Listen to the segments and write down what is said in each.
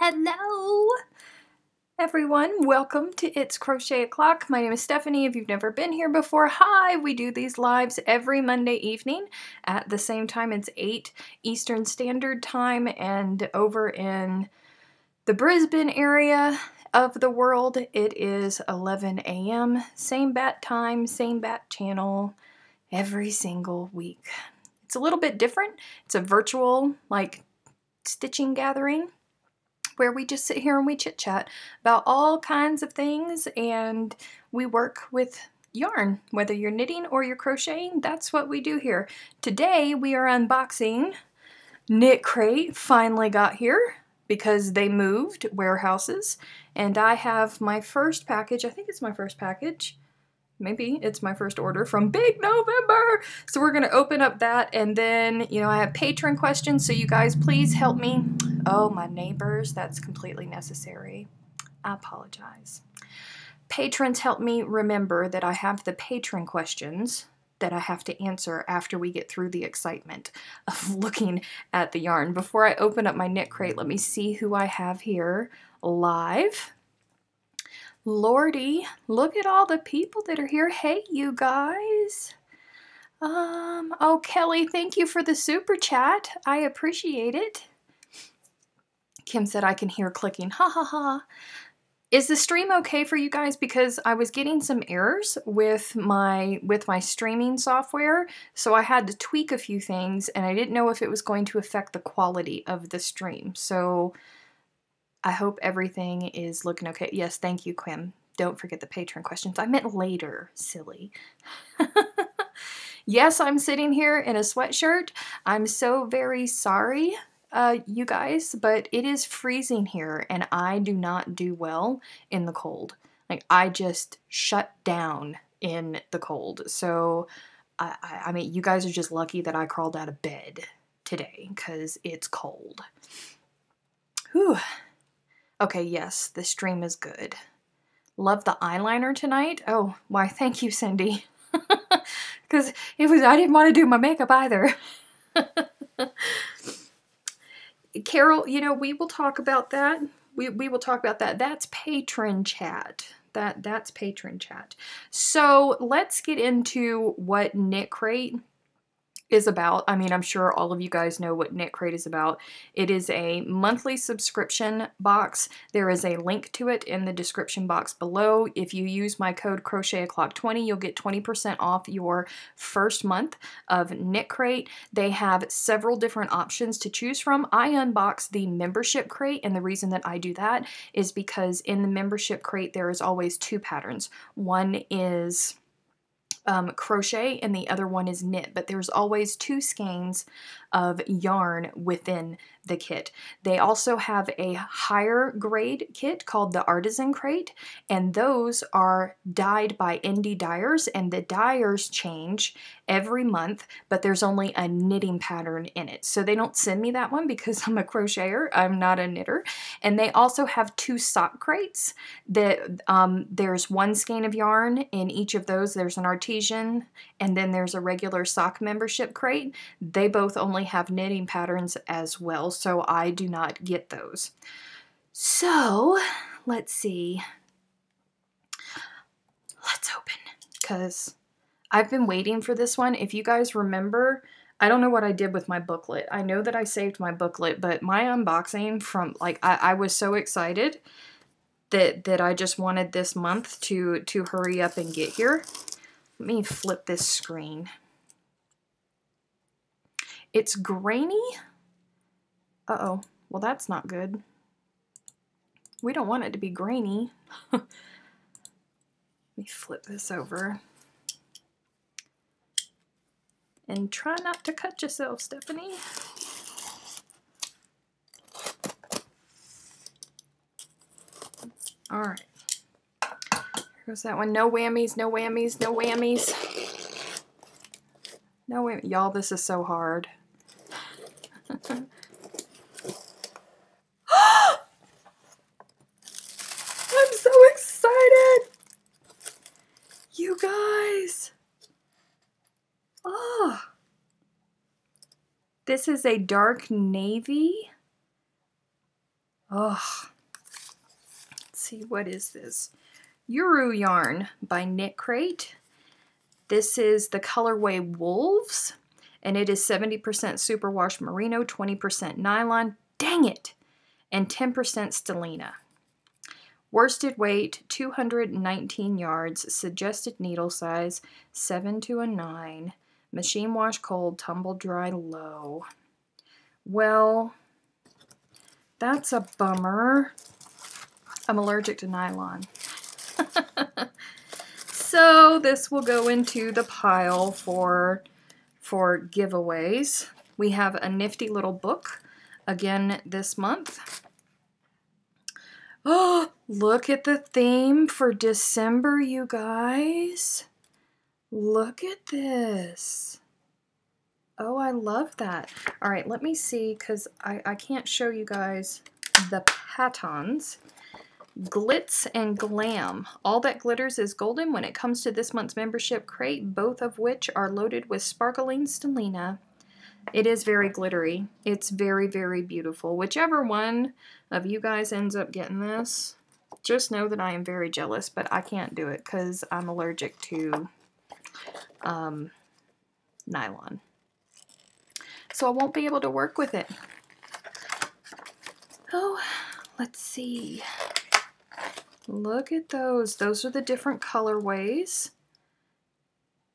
Hello everyone, welcome to It's Crochet O'Clock. My name is Stephanie. If you've never been here before, hi! We do these lives every Monday evening at the same time. It's 8 Eastern Standard Time, and over in the Brisbane area of the world it is 11 a.m. Same bat time, same bat channel every single week. It's a little bit different. It's a virtual stitching gathering where we just sit here and we chit chat about all kinds of things, and we work with yarn. Whether you're knitting or you're crocheting, that's what we do here. Today we are unboxing Knitcrate. Finally got here because they moved warehouses, and I have my first package. I think it's my first package. Maybe it's my first order from Big November. So we're gonna open up that, and then, I have patron questions, so you guys please help me. Oh, my neighbors, that's completely necessary. I apologize. Patrons, help me remember that I have the patron questions that I have to answer after we get through the excitement of looking at the yarn. Before I open up my Knitcrate, let me see who I have here live. Lordy, look at all the people that are here. Hey, you guys. Oh, Kelly, thank you for the super chat. I appreciate it. Kim said I can hear clicking. Ha ha ha. Is the stream okay for you guys? Because I was getting some errors with my streaming software, so I had to tweak a few things, and I didn't know if it was going to affect the quality of the stream. So I hope everything is looking okay. Yes, thank you, Kim. Don't forget the patron questions. I meant later, silly. Yes, I'm sitting here in a sweatshirt. I'm so very sorry, you guys, but it is freezing here, and I do not do well in the cold. I just shut down in the cold. So, I mean, you guys are just lucky that I crawled out of bed today, because it's cold. Whew. Okay, yes, the stream is good. Love the eyeliner tonight. Oh, why, thank you, Cindy. Because I didn't want to do my makeup either. Carol, we will talk about that. We will talk about that. That's patron chat. That's patron chat. So let's get into what Knitcrate is about. I mean, I'm sure all of you guys know what Knitcrate is about. It is a monthly subscription box. There is a link to it in the description box below. If you use my code CrochetO'Clock20, you'll get 20% off your first month of Knitcrate. They have several different options to choose from. I unboxed the membership crate, and the reason that I do that is because in the membership crate there is always two patterns. One is crochet and the other one is knit, but there's always two skeins of yarn within the kit. They also have a higher grade kit called the Artisan Crate, and those are dyed by indie dyers, and the dyers change every month, but there's only a knitting pattern in it. So they don't send me that one because I'm a crocheter, I'm not a knitter. And they also have two sock crates that there's one skein of yarn in each of those. There's an artesian, and then there's a regular sock membership crate. They both only have knitting patterns as well, so I do not get those. So let's see. Let's open, because I've been waiting for this one. If you guys remember, I don't know what I did with my booklet. I know that I saved my booklet, but my unboxing from, I was so excited that I just wanted this month to hurry up and get here. Let me flip this screen. It's grainy. Uh-oh. Well, that's not good. We don't want it to be grainy. Let me flip this over. And try not to cut yourself, Stephanie. All right. Here goes that one. No whammies, no whammies, no whammies. No whammies. Y'all, this is so hard. I'm so excited! You guys! Oh! This is a dark navy Oh, let's see, what is this? Uru yarn by Knitcrate. This is the colorway Wolves, and it is 70% superwash merino, 20% nylon, dang it, and 10% stellina. Worsted weight, 219 yards, suggested needle size, 7 to a 9, machine wash cold, tumble dry low. Well, that's a bummer. I'm allergic to nylon. So this will go into the pile for giveaways. We have a nifty little book again this month. Oh, look at the theme for December, you guys. Look at this. Oh, I love that. All right, let me see, because I can't show you guys the patterns. Glitz and Glam. All that glitters is golden when it comes to this month's membership crate, both of which are loaded with sparkling stellina. It is very glittery. It's very, very beautiful. Whichever one of you guys ends up getting this, just know that I am very jealous, but I can't do it because I'm allergic to nylon. So I won't be able to work with it. Oh, let's see. Look at those. Those are the different colorways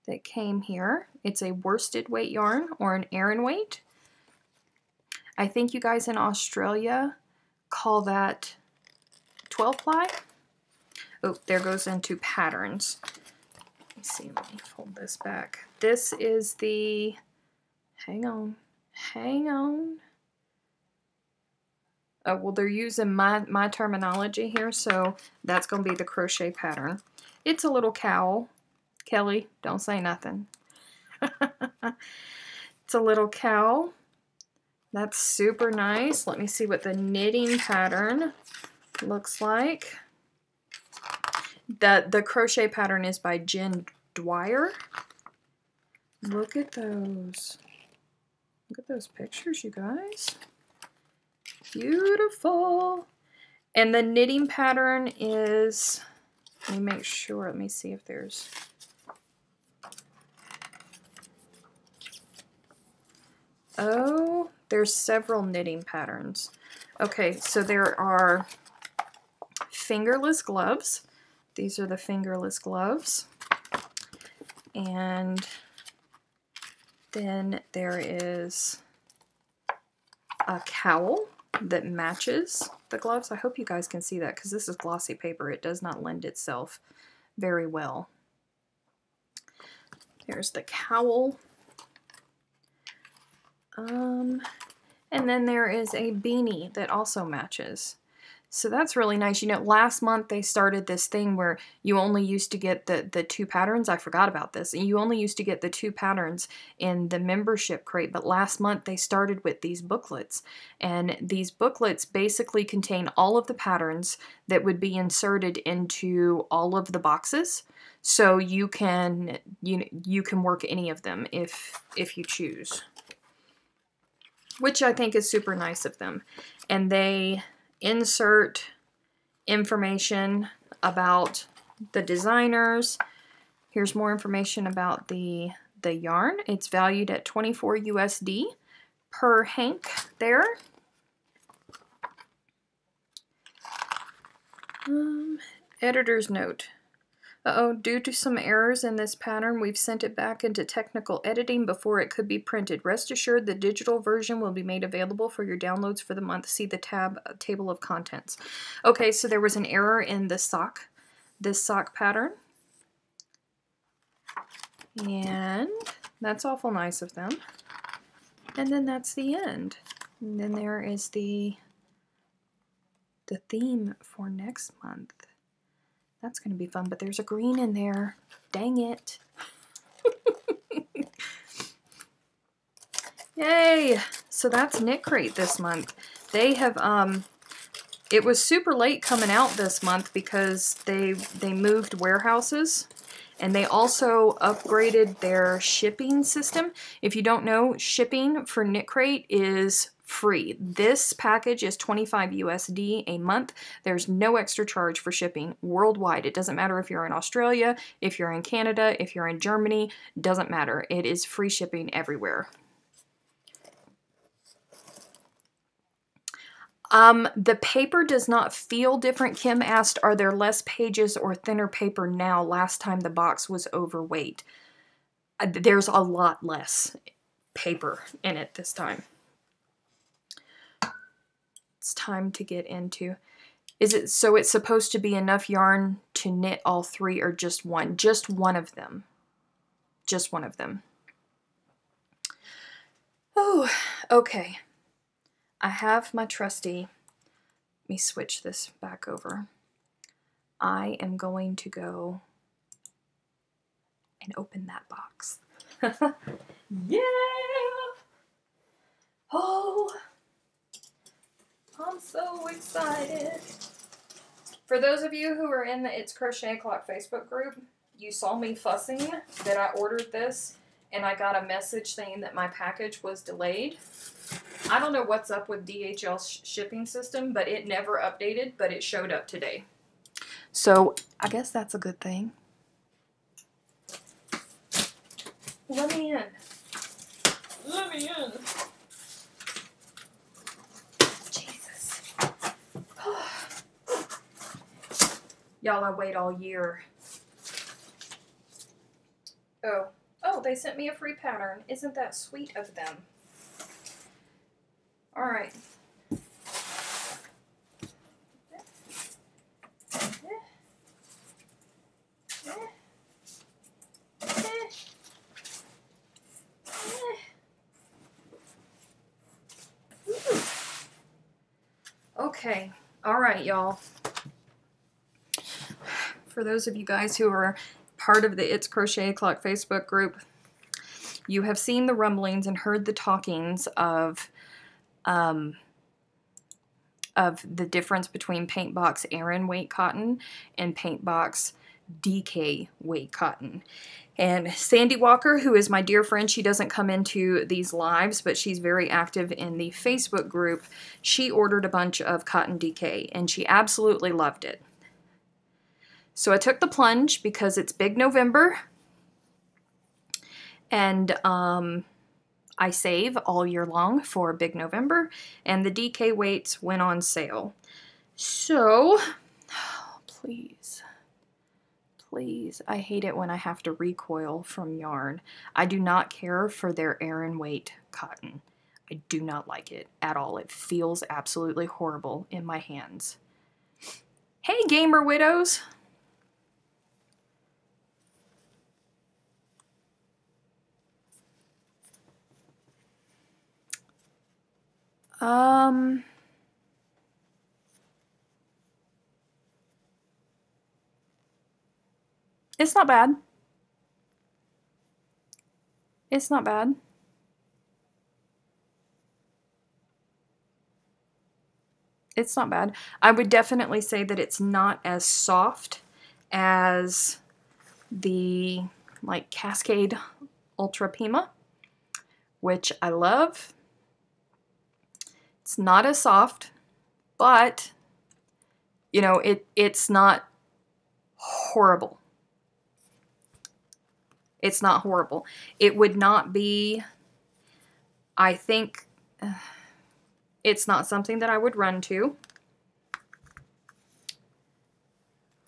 that came here. It's a worsted weight yarn or an Aran weight. I think you guys in Australia call that 12 ply. Oh, there goes into patterns. Let me see, let me fold this back. This is the, hang on. Oh, well, they're using my terminology here, so that's going to be the crochet pattern. It's a little cowl. Kelly, don't say nothing. It's a little cowl. That's super nice. Let me see what the knitting pattern looks like. The crochet pattern is by Jen Dwyer. Look at those. Look at those pictures, you guys. Beautiful. And the knitting pattern is, let me make sure, let me see if there's, oh, there's several knitting patterns. Okay, so there are fingerless gloves. These are the fingerless gloves. And then there is a cowl that matches the gloves. I hope you guys can see that because this is glossy paper. It does not lend itself very well. There's the cowl. And then there is a beanie that also matches. So that's really nice. You know, last month they started this thing where you only used to get the two patterns. I forgot about this. You only used to get the two patterns in the membership crate, but last month they started with these booklets. And these booklets basically contain all of the patterns that would be inserted into all of the boxes. So you can work any of them if you choose. Which I think is super nice of them. And they insert information about the designers. Here's more information about the yarn. It's valued at $24 USD per hank there. Editor's note. Due to some errors in this pattern, we've sent it back into technical editing before it could be printed. Rest assured the digital version will be made available for your downloads for the month. See the table of contents. Okay, so there was an error in this sock pattern. And that's awful nice of them. And then that's the end. And then there is the theme for next month. That's going to be fun, but there's a green in there. Dang it. Yay! So that's Knitcrate this month. They have, it was super late coming out this month because they moved warehouses, and they also upgraded their shipping system. If you don't know, shipping for Knitcrate is free. This package is $25 USD a month. There's no extra charge for shipping worldwide. It doesn't matter if you're in Australia, if you're in Canada, if you're in Germany, doesn't matter. It is free shipping everywhere. The paper does not feel different. Kim asked, are there less pages or thinner paper now? Last time the box was overweight. There's a lot less paper in it this time. It's time to get into, so it's supposed to be enough yarn to knit all three or just one? Just one of them. Just one of them. Oh, okay. I have my trusty, let me switch this back over. I am going to go and open that box. Yeah! Oh, I'm so excited. For those of you who are in the It's Crochet O'Clock Facebook group, you saw me fussing that I ordered this and I got a message saying that my package was delayed. I don't know what's up with DHL's shipping system, but it never updated, but it showed up today. So I guess that's a good thing. Let me in. Let me in. Jesus. Y'all, I wait all year. Oh, they sent me a free pattern. Isn't that sweet of them? All right. Okay. All right, y'all. For those of you guys who are part of the It's Crochet O'Clock Facebook group, you have seen the rumblings and heard the talkings of the difference between paint box Aran weight cotton and paint box DK weight cotton. And Sandy Walker, who is my dear friend, she doesn't come into these lives, but she's very active in the Facebook group. She ordered a bunch of cotton DK and she absolutely loved it. So I took the plunge because it's Big November and I save all year long for Big November, and the DK weights went on sale. So, please, I hate it when I have to recoil from yarn. I do not care for their Aran weight cotton. I do not like it at all. It feels absolutely horrible in my hands. Hey, Gamer Widows! It's not bad. It's not bad. It's not bad. I would definitely say that it's not as soft as the like Cascade Ultra Pima, which I love. It's not as soft, but you know, it's not horrible. It's not horrible. It would not be, I think, it's not something that I would run to,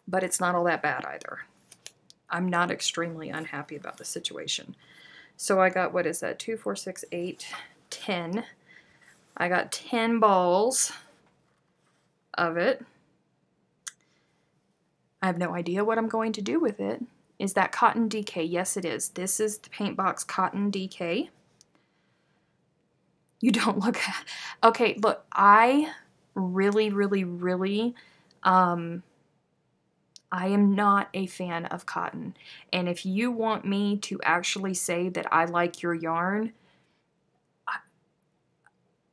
but it's not all that bad either. I'm not extremely unhappy about the situation. So I got, what is that, 2, 4, 6, 8, 10. I got 10 balls of it. I have no idea what I'm going to do with it. Is that cotton DK? Yes, it is. This is the paint box cotton DK. You don't look at... Okay, look, I really, I am not a fan of cotton. And if you want me to actually say that I like your yarn,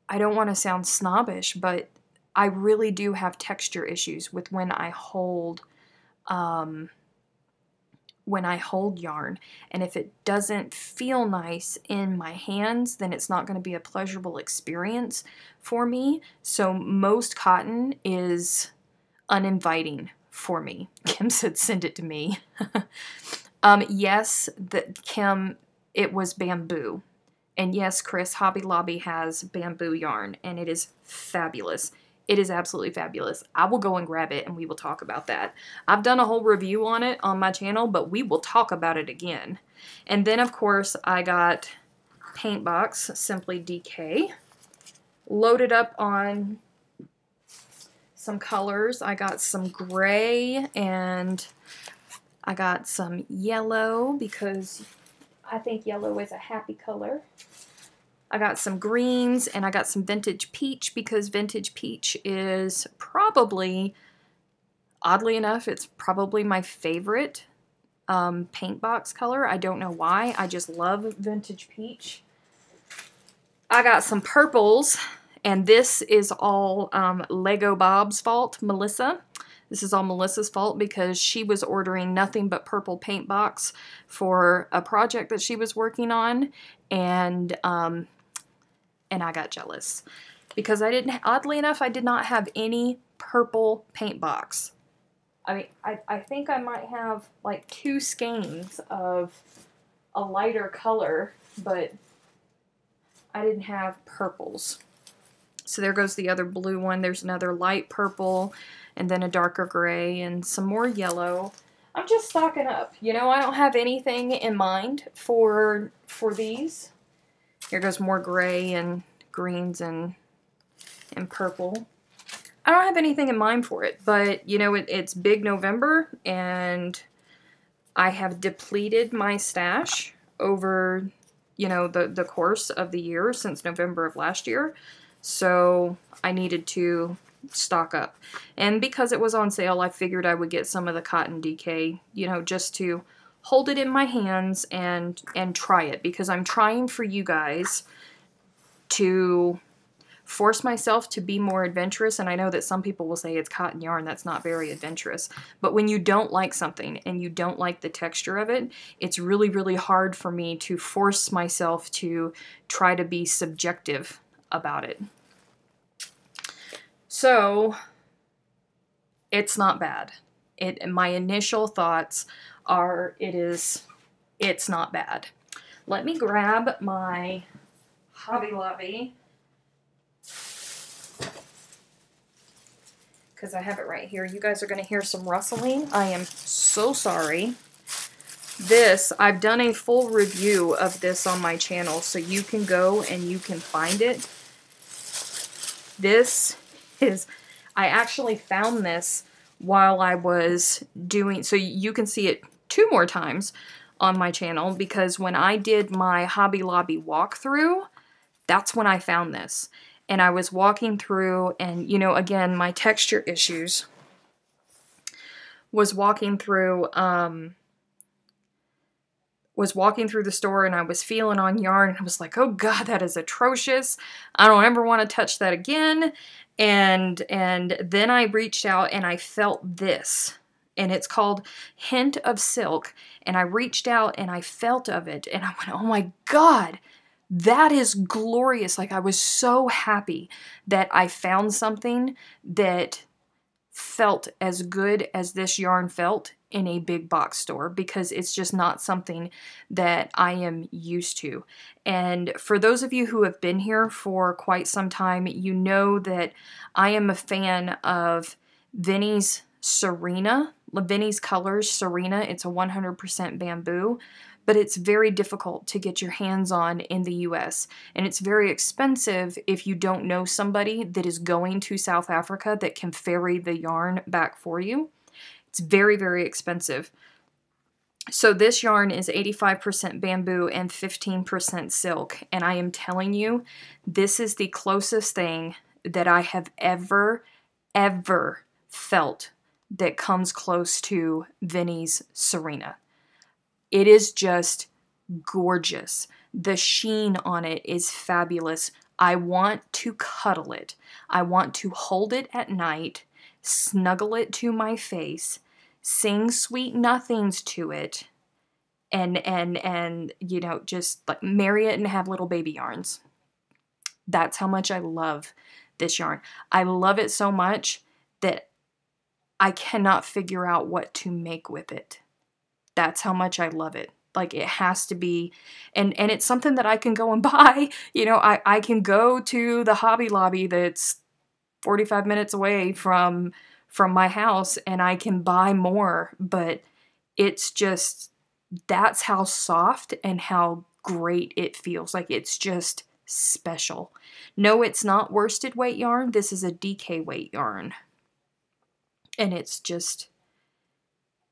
I don't want to sound snobbish, but I really do have texture issues with when I hold when I hold yarn. And if it doesn't feel nice in my hands, then it's not going to be a pleasurable experience for me. So most cotton is uninviting for me. Kim said, send it to me. Yes, Kim, it was bamboo. And yes, Chris, Hobby Lobby has bamboo yarn, and it is fabulous. It is absolutely fabulous. I will go and grab it, and we will talk about that. I've done a whole review on it on my channel, but we will talk about it again. And then, of course, I got Paint Box, Simply DK, loaded up on some colors. I got some gray, and I got some yellow because I think yellow is a happy color. I got some greens, and I got some vintage peach because vintage peach is probably, oddly enough, it's probably my favorite paint box color. I don't know why. I just love vintage peach. I got some purples, and this is all Lego Bob's fault, Melissa. This is all Melissa's fault because she was ordering nothing but purple paint box for a project that she was working on, and I got jealous because oddly enough, I did not have any purple paint box. I mean, I think I might have like 2 skeins of a lighter color, but I didn't have purples. So there goes the other blue one. There's another light purple, and then a darker gray, and some more yellow. I'm just stocking up. You know, I don't have anything in mind for these. Here goes more gray and greens and purple. I don't have anything in mind for it, but you know, it's big November, and I have depleted my stash over, you know, the course of the year since November of last year. So I needed to stock up. And because it was on sale, I figured I would get some of the cotton DK, you know, just to hold it in my hands and try it, because I'm trying for you guys to force myself to be more adventurous. And I know that some people will say it's cotton yarn, that's not very adventurous. But when you don't like something and you don't like the texture of it, it's really, really hard for me to force myself to try to be subjective about it. So it's not bad. My initial thoughts are it's not bad. Let me grab my Hobby Lobby, because I have it right here. You guys are going to hear some rustling. I am so sorry. This, I've done a full review of this on my channel, so you can go and you can find it. This is, I actually found this while I was doing, so you can see it 2 more times on my channel, because when I did my Hobby Lobby walkthrough, that's when I found this. And I was walking through, and you know, again, my texture issues, was walking through the store, and I was feeling on yarn, and I was like, oh god, that is atrocious. I don't ever want to touch that again. And then I reached out and I felt this, and it's called Hint of Silk, and I reached out and I felt of it, and I went, oh my god, that is glorious. Like, I was so happy that I found something that felt as good as this yarn felt in a big box store, because it's just not something that I am used to. And for those of you who have been here for quite some time, you know that I am a fan of Vinnie's Serena, Vinnie's Colors Serena. It's a 100% bamboo, but it's very difficult to get your hands on in the US, and it's very expensive if you don't know somebody that is going to South Africa that can ferry the yarn back for you. It's very, very expensive. So this yarn is 85% bamboo and 15% silk, and I am telling you, this is the closest thing that I have ever felt that comes close to Vinnie's Serena. It is just gorgeous. The sheen on it is fabulous. I want to cuddle it. I want to hold it at night, snuggle it to my face, sing sweet nothings to it, and you know, just like marry it and have little baby yarns. That's how much I love this yarn. I love it so much that I cannot figure out what to make with it. That's how much I love it. Like, it has to be, and it's something that I can go and buy. You know, I can go to the Hobby Lobby that's 45 minutes away from my house, and I can buy more, but it's just, that's how soft and how great it feels. Like, it's just special. No, it's not worsted weight yarn. This is a DK weight yarn. And it's just,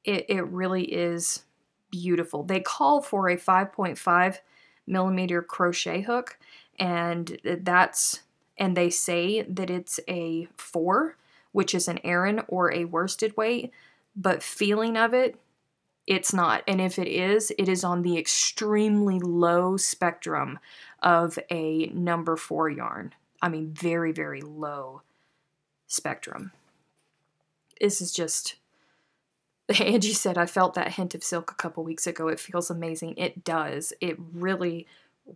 it really is beautiful. They call for a 5.5 millimeter crochet hook, and they say that it's a 4, which is an Aran or a worsted weight, but feeling of it, it's not. And if it is on the extremely low spectrum of a number 4 yarn. I mean, very, very low spectrum. This is just, Angie said, I felt that hint of silk a couple weeks ago. It feels amazing. It does. It really,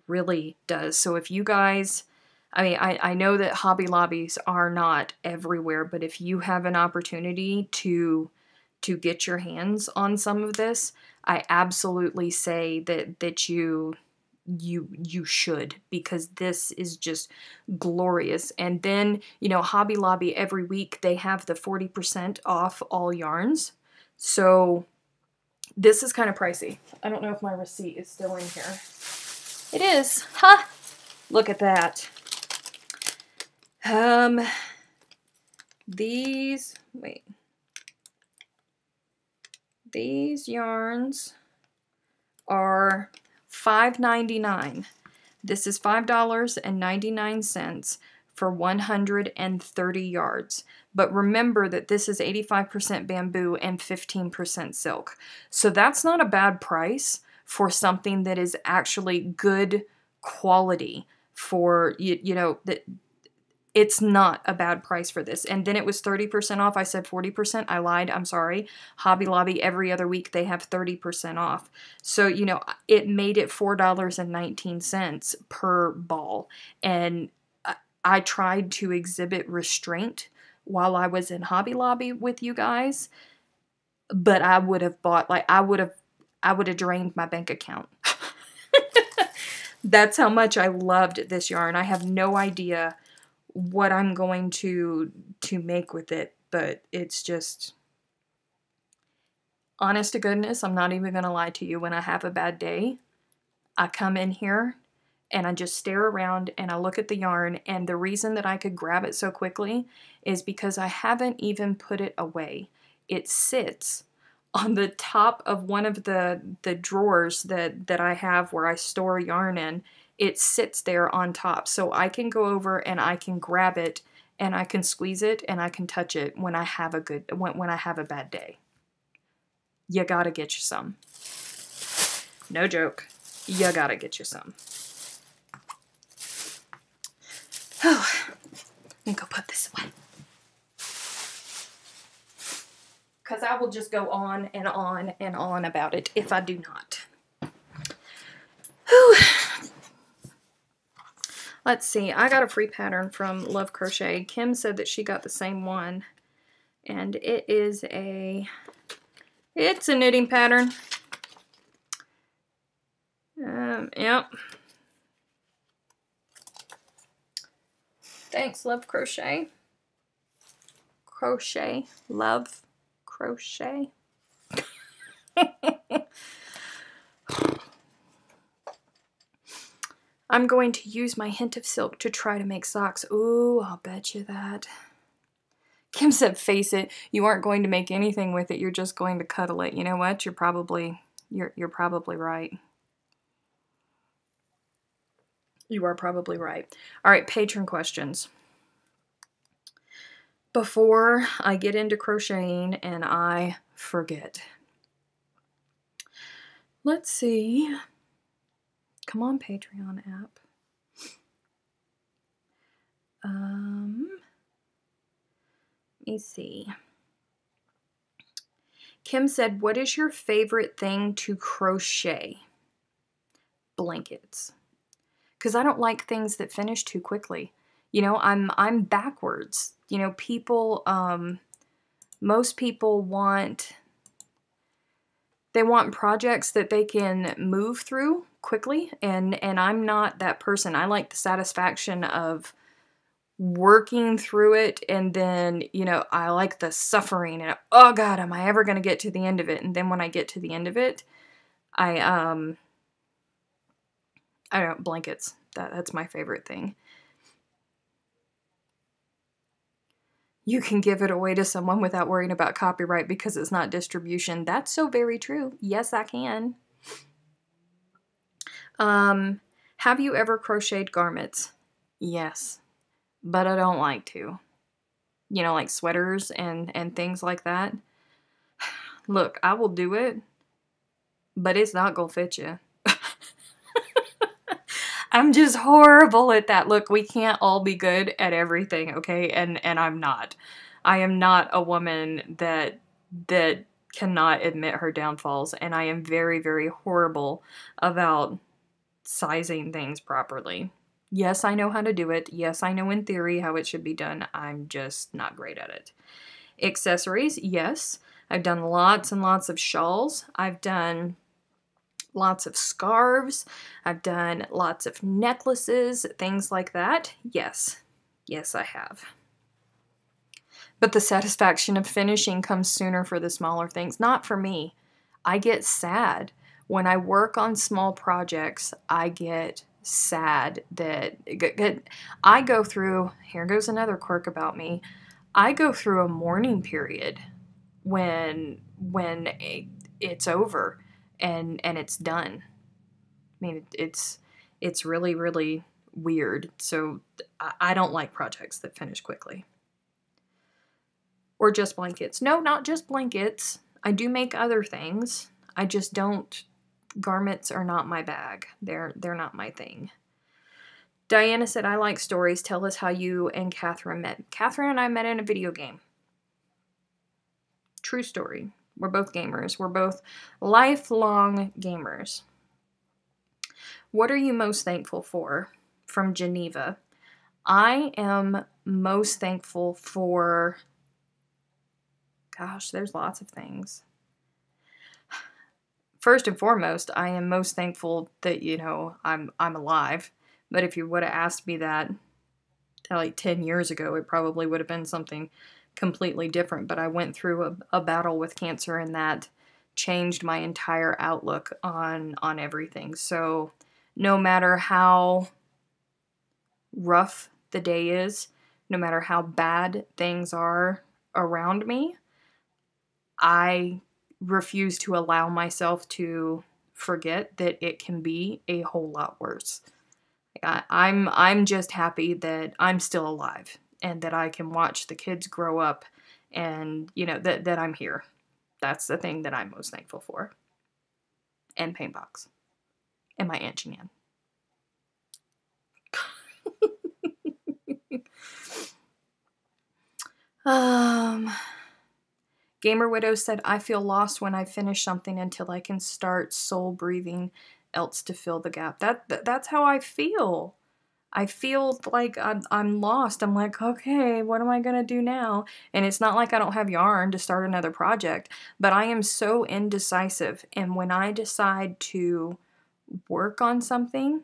really does. So if you guys, I mean, I know that Hobby Lobbies are not everywhere, but if you have an opportunity to get your hands on some of this, I absolutely say that you should, because this is just glorious. And then, you know, Hobby Lobby every week, they have the 40% off all yarns. So this is kind of pricey. I don't know if my receipt is still in here. It is. Ha! Look at that. These yarns are $5.99. This is $5.99 for 130 yards. But remember that this is 85% bamboo and 15% silk. So that's not a bad price for something that is actually good quality for, you know, that it's not a bad price for this. And then it was 30% off. I said 40%. I lied. I'm sorry. Hobby Lobby, every other week, they have 30% off. So, you know, it made it $4.19 per ball. And I tried to exhibit restraint while I was in Hobby Lobby with you guys. But I would have bought, like, I would have drained my bank account. That's how much I loved this yarn. I have no idea what I'm going to make with it, but it's just, honest to goodness, I'm not even going to lie to you. When I have a bad day, I come in here and I just stare around and I look at the yarn, and the reason that I could grab it so quickly is because I haven't even put it away. It sits on the top of one of the drawers that I have where I store yarn in. It sits there on top, so I can go over and I can grab it and I can squeeze it and I can touch it when I have when I have a bad day. You gotta get you some. No joke. You gotta get you some. Oh, let me go put this away. Because I will just go on and on and on about it if I do not. Whew. Let's see. I got a free pattern from Love Crochet. Kim said that she got the same one. And it is it's a knitting pattern. Yep. Thanks, Love Crochet. Crochet. Love Crochet. I'm going to use my hint of silk to try to make socks. Ooh, I'll bet you that. Kim said, face it, you aren't going to make anything with it. You're just going to cuddle it. You know what? You're probably right. You are probably right. All right, patron questions. Before I get into crocheting and I forget. Let's see. Come on, Patreon app. Let me see. Kim said, what is your favorite thing to crochet? Blankets. Because I don't like things that finish too quickly. You know, I'm backwards. You know, people, most people want projects that they can move through quickly, and I'm not that person. I like the satisfaction of working through it, and then, you know, I like the suffering and, oh God, am I ever going to get to the end of it? And then when I get to the end of it, I don't, blankets. That's my favorite thing. You can give it away to someone without worrying about copyright because it's not distribution. That's so very true. Yes, I can. Have you ever crocheted garments? Yes, but I don't like to. You know, like sweaters and things like that. Look, I will do it, but it's not gonna fit you. I'm just horrible at that. Look, we can't all be good at everything, okay? And I'm not. I am not a woman that cannot admit her downfalls, and I am very, very horrible about sizing things properly. Yes, I know how to do it. Yes, I know in theory how it should be done. I'm just not great at it. Accessories, yes. I've done lots and lots of shawls. I've done lots of scarves. I've done lots of necklaces, things like that. Yes. Yes, I have. But the satisfaction of finishing comes sooner for the smaller things. Not for me. I get sad. When I work on small projects, I get sad that I go through, here goes another quirk about me, I go through a mourning period when it's over and it's done. I mean, it's really, really weird. So I don't like projects that finish quickly. Or just blankets. No, not just blankets. I do make other things. I just don't. Garments are not my bag. They're not my thing. Diana said, I like stories. Tell us how you and Catherine met. Catherine and I met in a video game. True story. We're both gamers. We're both lifelong gamers. What are you most thankful for? From Geneva. I am most thankful for, gosh, there's lots of things. First and foremost, I am most thankful that, you know, I'm alive. But if you would have asked me that like 10 years ago, it probably would have been something completely different. But I went through a battle with cancer, and that changed my entire outlook on everything. So no matter how rough the day is, no matter how bad things are around me, I refuse to allow myself to forget that it can be a whole lot worse. I'm just happy that I'm still alive and that I can watch the kids grow up, and, you know, that I'm here. That's the thing that I'm most thankful for. And Paintbox. And my Aunt Jeanette. Gamer Widow said, I feel lost when I finish something until I can start soul breathing else to fill the gap. That's how I feel. I feel like I'm lost. I'm like, okay, what am I going to do now? And it's not like I don't have yarn to start another project, but I am so indecisive. And when I decide to work on something,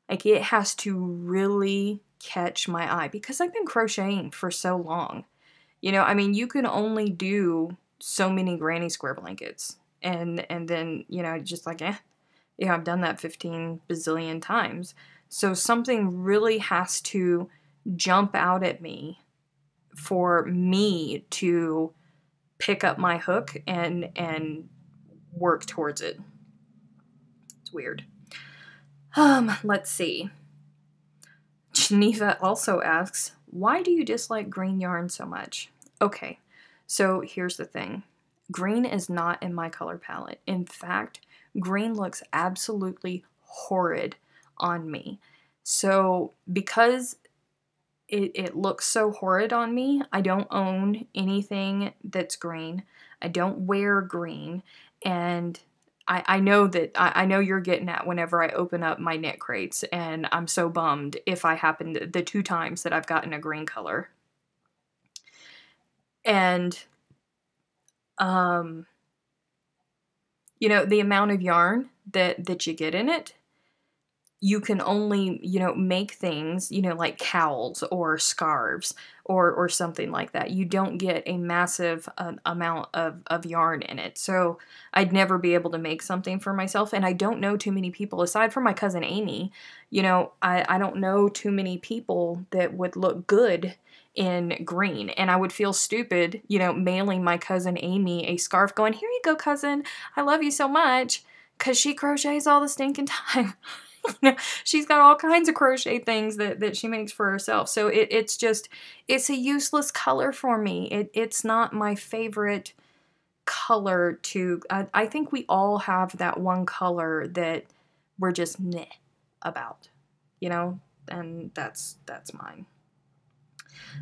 like, it has to really catch my eye, because I've been crocheting for so long. You know, I mean, you can only do so many granny square blankets. And then, you know, just like, yeah, I've done that 15 bazillion times. So something really has to jump out at me for me to pick up my hook and work towards it. It's weird. Let's see. Geneva also asks, why do you dislike green yarn so much? Okay, so here's the thing. Green is not in my color palette. In fact, green looks absolutely horrid on me. So because it looks so horrid on me, I don't own anything that's green. I don't wear green. And I know that I know you're getting at whenever I open up my knit crates, and I'm so bummed if I happen to, the 2 times that I've gotten a green color. And you know, the amount of yarn that you get in it, you can only, you know, make things, you know, like cowls or scarves or something like that. You don't get a massive amount of yarn in it. So I'd never be able to make something for myself. And I don't know too many people, aside from my cousin Amy, you know, I don't know too many people that would look good in green. And I would feel stupid, you know, mailing my cousin Amy a scarf going, here you go, cousin, I love you so much, because she crochets all the stinking time. You know, she's got all kinds of crochet things that she makes for herself. So it's just, it's a useless color for me. It's not my favorite color to, I think we all have that one color that we're just meh about, you know, and that's mine.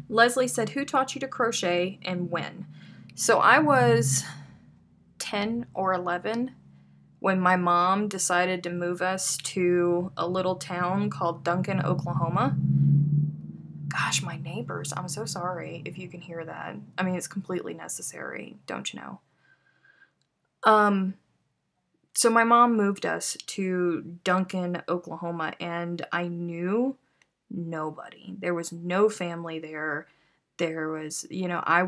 Leslie said, who taught you to crochet and when? So I was 10 or 11 when my mom decided to move us to a little town called Duncan, Oklahoma. Gosh, my neighbors, I'm so sorry if you can hear that. I mean, it's completely necessary, don't you know? So my mom moved us to Duncan, Oklahoma, and I knew nobody. There was no family there. There was, you know, I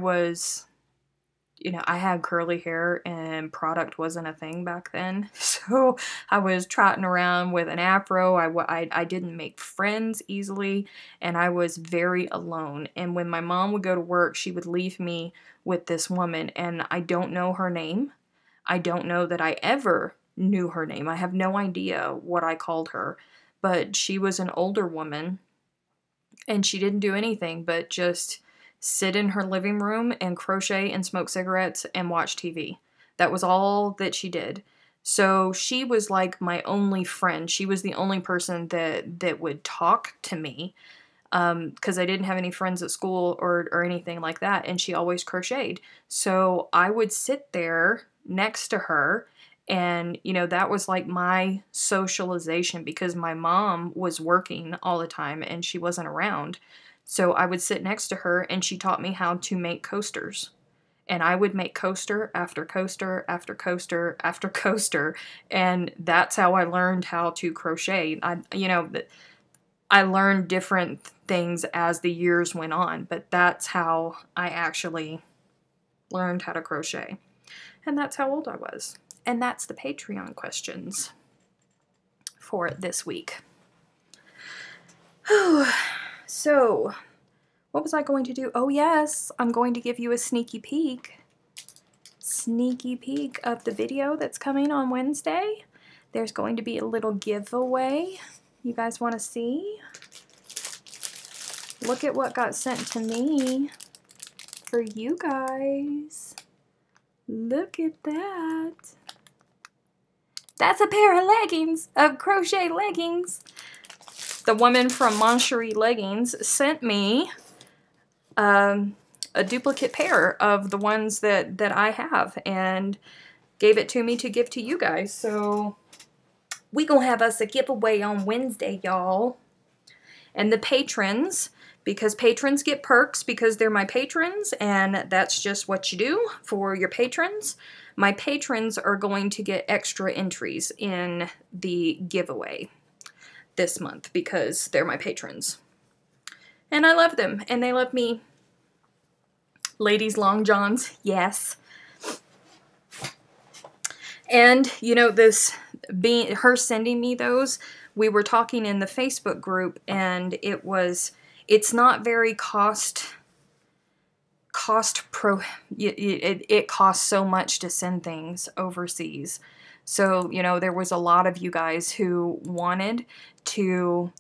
had curly hair and product wasn't a thing back then. So I was trotting around with an afro. I didn't make friends easily, and I was very alone. And when my mom would go to work, she would leave me with this woman, and I don't know her name. I don't know that I ever knew her name. I have no idea what I called her, but she was an older woman, and she didn't do anything but just sit in her living room and crochet and smoke cigarettes and watch TV. That was all that she did. So she was like my only friend. She was the only person that would talk to me, because I didn't have any friends at school or anything like that, and she always crocheted. So I would sit there next to her, and, you know, that was like my socialization, because my mom was working all the time and she wasn't around. So I would sit next to her, and she taught me how to make coasters. And I would make coaster after coaster after coaster after coaster. And that's how I learned how to crochet. I learned different things as the years went on, but that's how I actually learned how to crochet. And that's how old I was. And that's the Patreon questions for this week. So, what was I going to do? Oh yes, I'm going to give you a sneaky peek of the video that's coming on Wednesday. There's going to be a little giveaway. You guys want to see? Look at what got sent to me for you guys. Look at that. That's a pair of leggings, of crochet leggings. The woman from Moncherie Leggings sent me a duplicate pair of the ones that I have, and gave it to me to give to you guys. So we gonna have us a giveaway on Wednesday, y'all. And the patrons, because patrons get perks because they're my patrons, and that's just what you do for your patrons. My patrons are going to get extra entries in the giveaway this month because they're my patrons. And I love them, and they love me. Ladies long johns, yes. And, you know, her sending me those, we were talking in the Facebook group, and it's not very it costs so much to send things overseas. So, you know, there was a lot of you guys who wanted to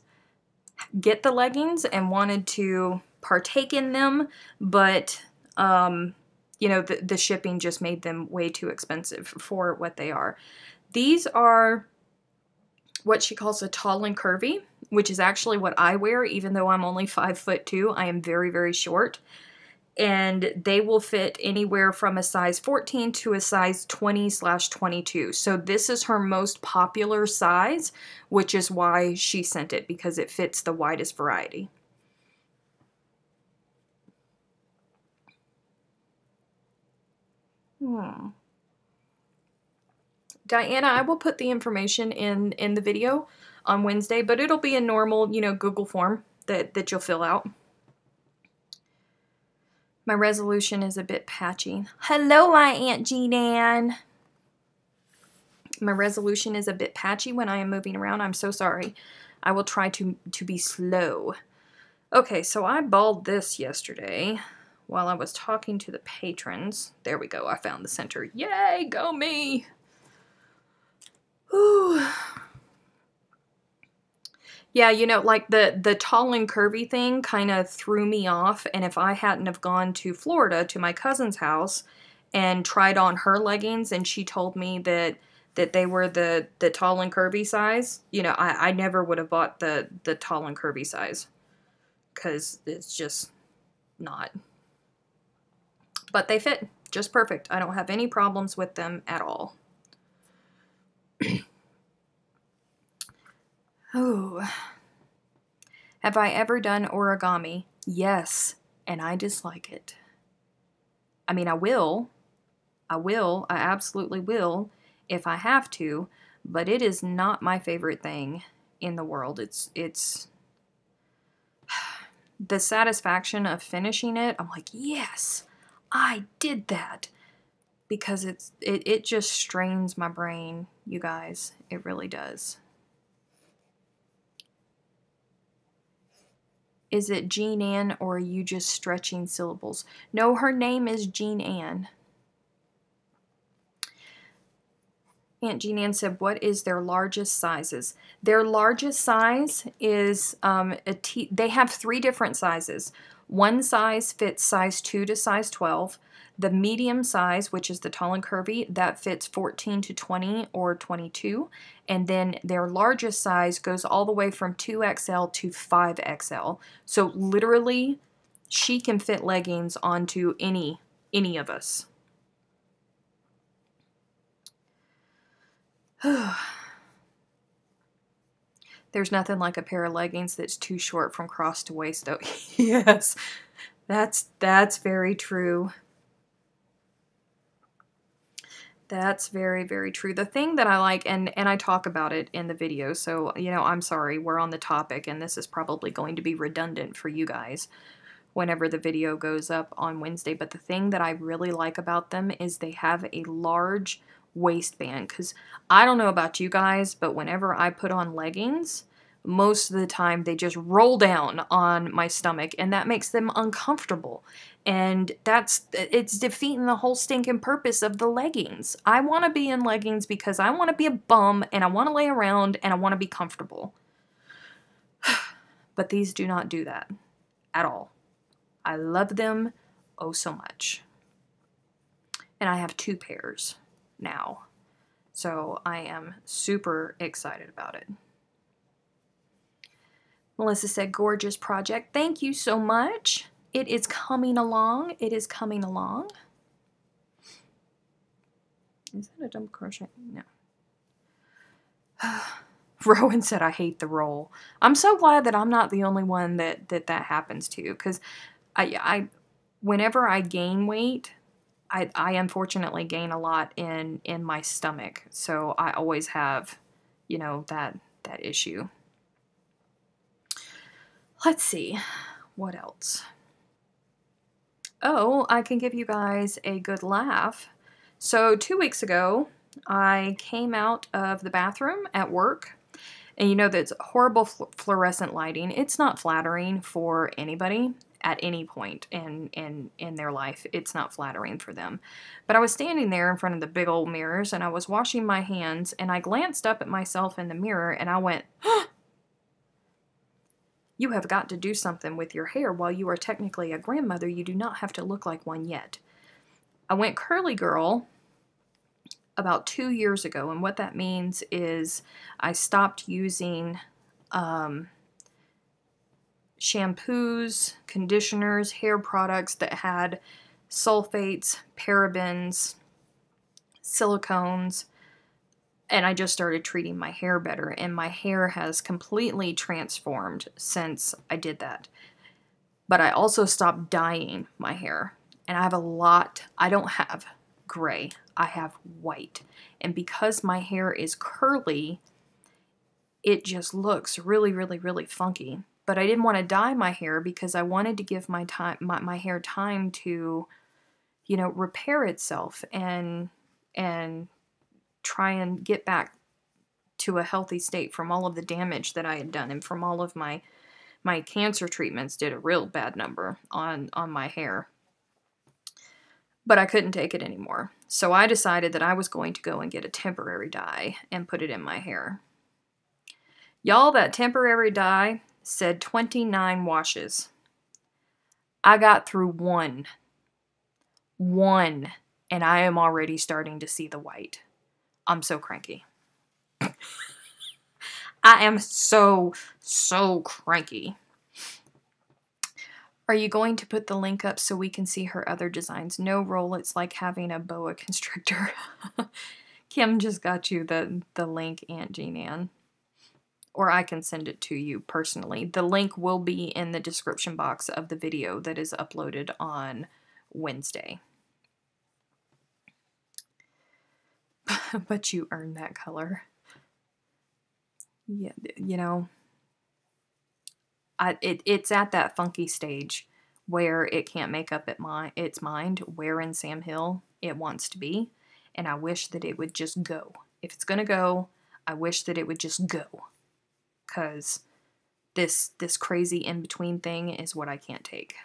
get the leggings and wanted to partake in them, but, you know, the shipping just made them way too expensive for what they are. These are what she calls a tall and curvy, which is actually what I wear, even though I'm only 5'2". I am very, very short. and they will fit anywhere from a size 14 to a size 20/22. So this is her most popular size, which is why she sent it, because it fits the widest variety. Diana, I will put the information in the video on Wednesday, but it'll be a normal, you know, Google form that you'll fill out. My resolution is a bit patchy. Hello, my Aunt Jean-Ann. My resolution is a bit patchy when I am moving around. I'm so sorry. I will try to be slow. Okay, so I balled this yesterday while I was talking to the patrons. There we go. I found the center. Yay, go me. Ooh. Yeah, you know, like the tall and curvy thing kind of threw me off, and if I hadn't have gone to Florida to my cousin's house and tried on her leggings and she told me that they were the tall and curvy size, you know, I never would have bought the tall and curvy size, because it's just not. But they fit just perfect. I don't have any problems with them at all. Oh. Have I ever done origami? Yes, and I dislike it. I mean, I will. I absolutely will if I have to, but it is not my favorite thing in the world. It's the satisfaction of finishing it. I'm like, yes, I did that, because it just strains my brain, you guys. It really does. Is it Jean Ann, or are you just stretching syllables? No, her name is Jean Ann. Aunt Jean Ann said, what is their largest sizes? Their largest size is they have 3 different sizes. One size fits size 2 to size 12. The medium size, which is the tall and curvy, that fits 14 to 20 or 22. And then their largest size goes all the way from 2XL to 5XL. So literally, she can fit leggings onto any of us. There's nothing like a pair of leggings that's too short from cross to waist, though. Yes, that's very true. That's very, very true. The thing that I like, and I talk about it in the video, so, you know, I'm sorry, we're on the topic, and this is probably going to be redundant for you guys whenever the video goes up on Wednesday, but the thing that I really like about them is they have a large waistband, because I don't know about you guys, but whenever I put on leggings, most of the time they just roll down on my stomach, and that makes them uncomfortable. And it's defeating the whole stinking purpose of the leggings. I want to be in leggings because I want to be a bum, and I want to lay around, and I want to be comfortable. But these do not do that at all. I love them oh so much. And I have 2 pairs now. So I am super excited about it. Melissa said, gorgeous project. Thank you so much. It is coming along. It is coming along. Is that a double crochet? No. Rowan said, I hate the roll. I'm so glad that I'm not the only one that happens to, because I whenever I gain weight, I unfortunately gain a lot in my stomach. So I always have, you know, that issue. Let's see. What else? Oh, I can give you guys a good laugh. So 2 weeks ago, I came out of the bathroom at work, and you know that's horrible fluorescent lighting. It's not flattering for anybody at any point in their life. It's not flattering for them. But I was standing there in front of the big old mirrors, and I was washing my hands, and I glanced up at myself in the mirror, and I went, "Huh! You have got to do something with your hair. While you are technically a grandmother, you do not have to look like one yet." I went curly girl about 2 years ago, and what that means is I stopped using shampoos, conditioners, hair products that had sulfates, parabens, silicones, and I just started treating my hair better, and my hair has completely transformed since I did that. But I also stopped dyeing my hair, and I have a lot. I don't have gray, I have white, and because my hair is curly, it just looks really, really, really funky. But I didn't want to dye my hair because I wanted to give my hair time to, you know, repair itself and try and get back to a healthy state from all of the damage that I had done, and from all of my cancer treatments did a real bad number on my hair. But I couldn't take it anymore. So I decided that I was going to go and get a temporary dye and put it in my hair. Y'all, that temporary dye said 29 washes. I got through one, and I am already starting to see the white. I'm so cranky. I am so cranky. Are you going to put the link up so we can see her other designs? No, Roll, it's like having a boa constrictor. Kim just got you the link, Aunt Jean Ann. Or I can send it to you personally. The link will be in the description box of the video that is uploaded on Wednesday. But you earned that color. Yeah, you know, it's at that funky stage where it can't make up its mind where in Sam Hill it wants to be, and I wish that it would just go. If it's gonna go, I wish that it would just go, because this crazy in-between thing is what I can't take.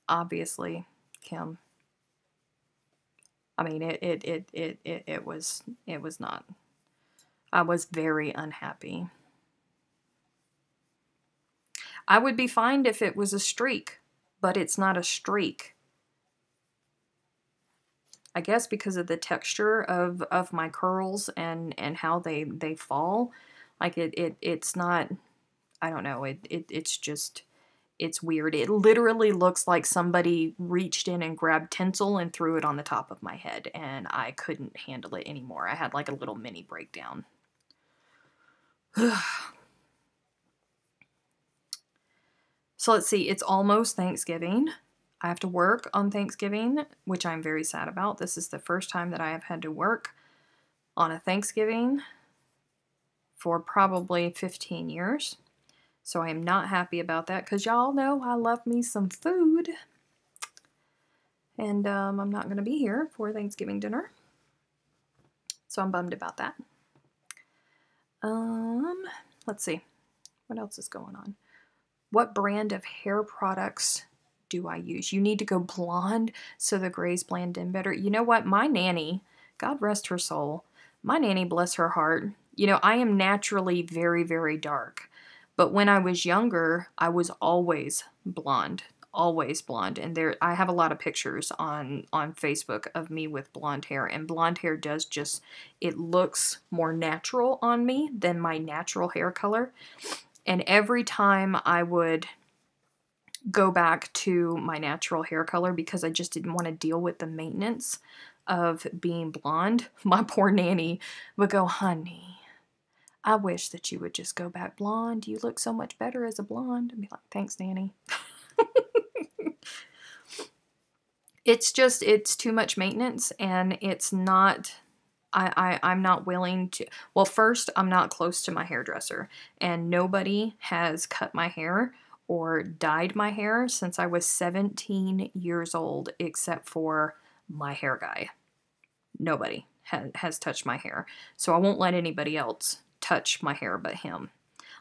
Obviously, Kim. I mean, it was not. I was very unhappy. I would be fine if it was a streak, but it's not a streak. I guess because of the texture of my curls and how they fall. Like it's not, I don't know, it's just, it's weird. It literally looks like somebody reached in and grabbed tinsel and threw it on the top of my head, and I couldn't handle it anymore. I had like a little mini breakdown. So let's see, it's almost Thanksgiving. I have to work on Thanksgiving, which I'm very sad about. This is the first time that I have had to work on a Thanksgiving for probably 15 years. So I am not happy about that, because y'all know I love me some food. And I'm not going to be here for Thanksgiving dinner. So I'm bummed about that. Let's see. What else is going on? What brand of hair products do I use? You need to go blonde so the grays blend in better. You know what? My nanny, God rest her soul, my nanny, bless her heart, you know, I am naturally very, very dark. But when I was younger, I was always blonde. Always blonde. And there, I have a lot of pictures on Facebook of me with blonde hair. And blonde hair does just, it looks more natural on me than my natural hair color. And every time I would go back to my natural hair color, because I just didn't want to deal with the maintenance of being blonde, my poor nanny would go, honey, I wish that you would just go back blonde. You look so much better as a blonde. I'd be like, thanks, Nanny. It's just, it's too much maintenance, and it's not, I'm not willing to, well, first, I'm not close to my hairdresser, and nobody has cut my hair or dyed my hair since I was 17 years old, except for my hair guy. Nobody has touched my hair, so I won't let anybody else touch my hair but him.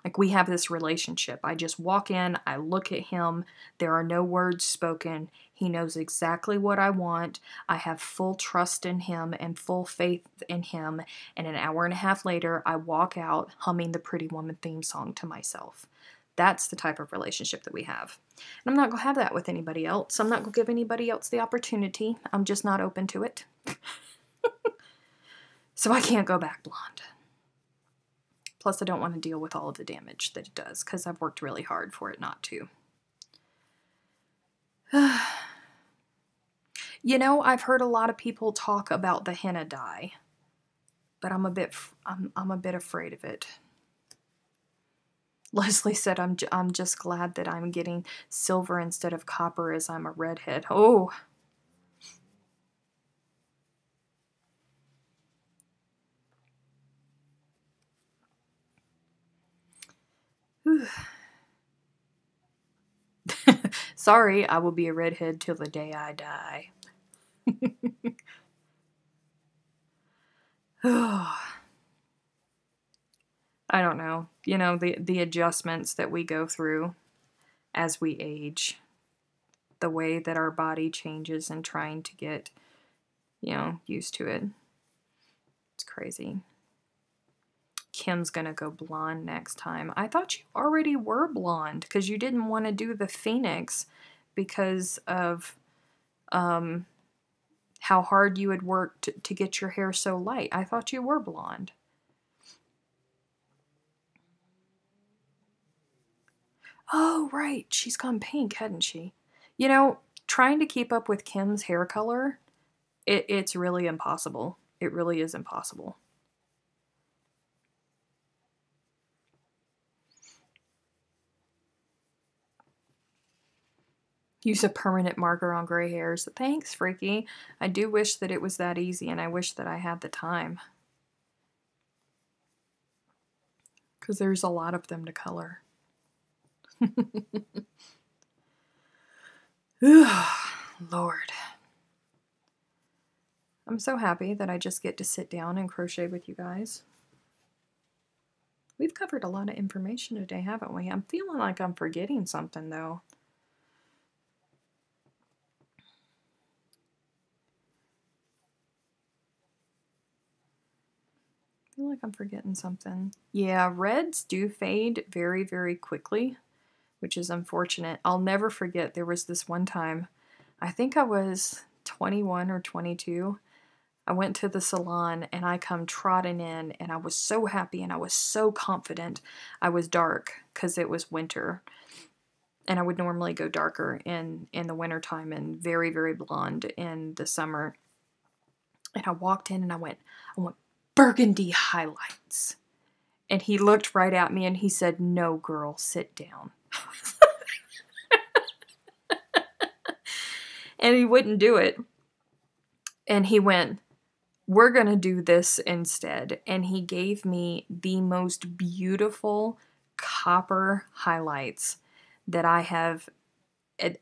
Like, we have this relationship. I just walk in, I look at him, there are no words spoken. He knows exactly what I want. I have full trust in him and full faith in him. And an hour and a half later, I walk out humming the Pretty Woman theme song to myself. That's the type of relationship that we have. And I'm not going to have that with anybody else. I'm not going to give anybody else the opportunity. I'm just not open to it. So I can't go back blonde. Plus, I don't want to deal with all of the damage that it does because I've worked really hard for it not to. You know, I've heard a lot of people talk about the henna dye, but I'm a bit afraid of it. Leslie said, I'm just glad that I'm getting silver instead of copper as I'm a redhead. Oh. Sorry, I will be a redhead till the day I die. I don't know. You know, the adjustments that we go through as we age. The way that our body changes and trying to get, you know, used to it. It's crazy. Kim's gonna go blonde next time. I thought you already were blonde because you didn't want to do the Phoenix because of how hard you had worked to get your hair so light. I thought you were blonde. Oh, right. She's gone pink, hadn't she? You know, trying to keep up with Kim's hair color, it's really impossible. It really is impossible. Use a permanent marker on gray hairs. Thanks, Freaky. I do wish that it was that easy, and I wish that I had the time. Because there's a lot of them to color. Lord. I'm so happy that I just get to sit down and crochet with you guys. We've covered a lot of information today, haven't we? I'm feeling like I'm forgetting something, though. I feel like I'm forgetting something. Yeah, reds do fade very, very quickly, which is unfortunate. I'll never forget there was this one time, I think I was 21 or 22. I went to the salon and I come trotting in and I was so happy and I was so confident. I was dark because it was winter. And I would normally go darker in the wintertime and very, very blonde in the summer. And I walked in and I went burgundy highlights. And he looked right at me and he said, "No, girl, sit down." And he wouldn't do it. And he went, "We're going to do this instead." And he gave me the most beautiful copper highlights that I have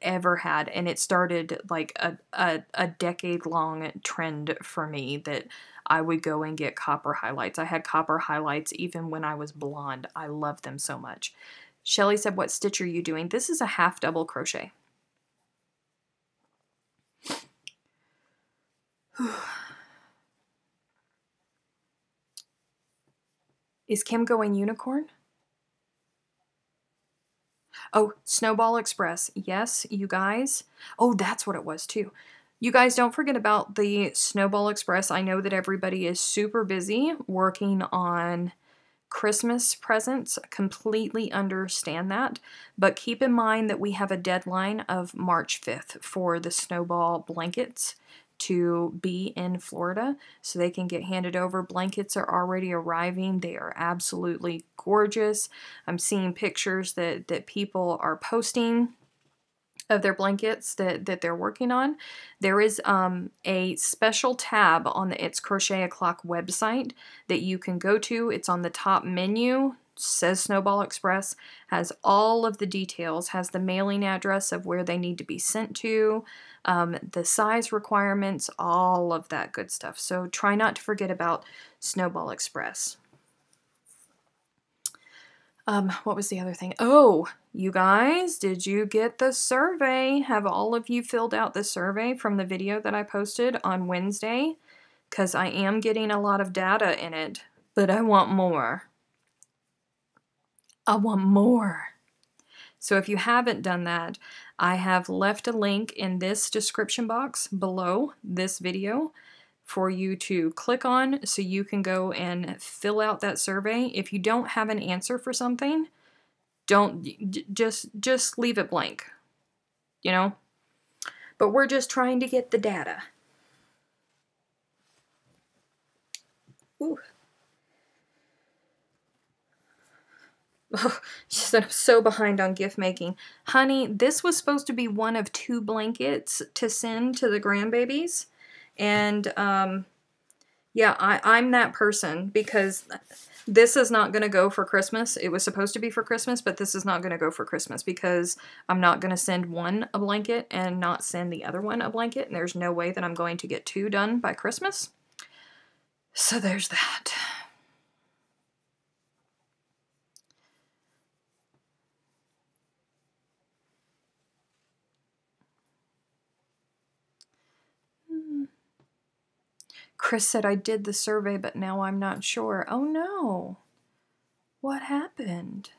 ever had. And it started like a decade-long trend for me that I would go and get copper highlights. I had copper highlights even when I was blonde. I love them so much. Shelly said, "What stitch are you doing?" This is a half double crochet. Is Kim going unicorn? Oh, Snowball Express. Yes, you guys. Oh, that's what it was too. You guys don't forget about the Snowball Express. I know that everybody is super busy working on Christmas presents. Completely understand that. But keep in mind that we have a deadline of March 5th for the Snowball blankets to be in Florida so they can get handed over. Blankets are already arriving. They are absolutely gorgeous. I'm seeing pictures that people are posting of their blankets that they're working on. There is a special tab on the It's Crochet O'Clock website that you can go to. It's on the top menu, says Snowball Express, has all of the details, has the mailing address of where they need to be sent to, the size requirements, all of that good stuff. So try not to forget about Snowball Express. What was the other thing? Oh, you guys, did you get the survey? Have all of you filled out the survey from the video that I posted on Wednesday? Because I am getting a lot of data in it, but I want more. I want more. So if you haven't done that, I have left a link in this description box below this video for you to click on so you can go and fill out that survey. If you don't have an answer for something, just leave it blank, you know? But we're just trying to get the data. Ooh. Oh, she said, I'm so behind on gift making. Honey, this was supposed to be one of 2 blankets to send to the grandbabies. And, yeah, I'm that person because this is not going to go for Christmas. It was supposed to be for Christmas, but this is not going to go for Christmas because I'm not going to send one a blanket and not send the other one a blanket. And there's no way that I'm going to get 2 done by Christmas. So there's that. Chris said I did the survey, but now I'm not sure. Oh no. What happened?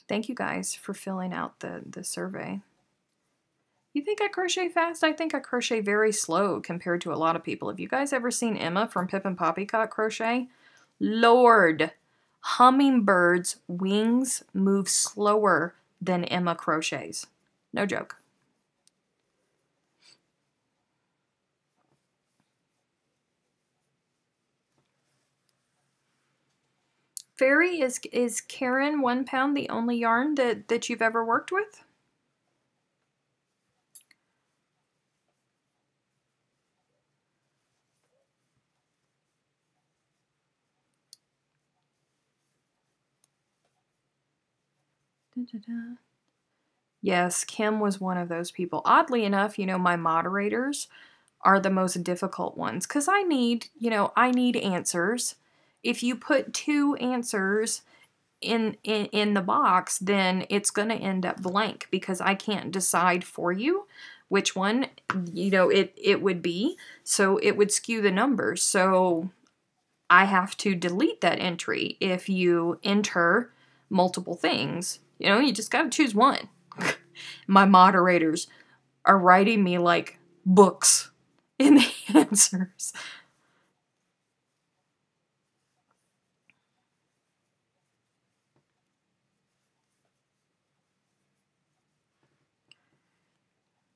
Thank you guys for filling out the survey. You think I crochet fast? I think I crochet very slow compared to a lot of people. Have you guys ever seen Emma from Pip and Poppycock crochet? Lord, hummingbirds' wings move slower than Emma crochets. No joke. Fairy, is Karen 1 pound the only yarn that you've ever worked with? Da-da-da. Yes, Kim was one of those people. Oddly enough, you know, my moderators are the most difficult ones because I need, you know, I need answers. If you put 2 answers in the box, then it's going to end up blank because I can't decide for you which one, you know, it would be. So it would skew the numbers. So I have to delete that entry if you enter multiple things. You know, you just got to choose one. My moderators are writing me like books in the answers.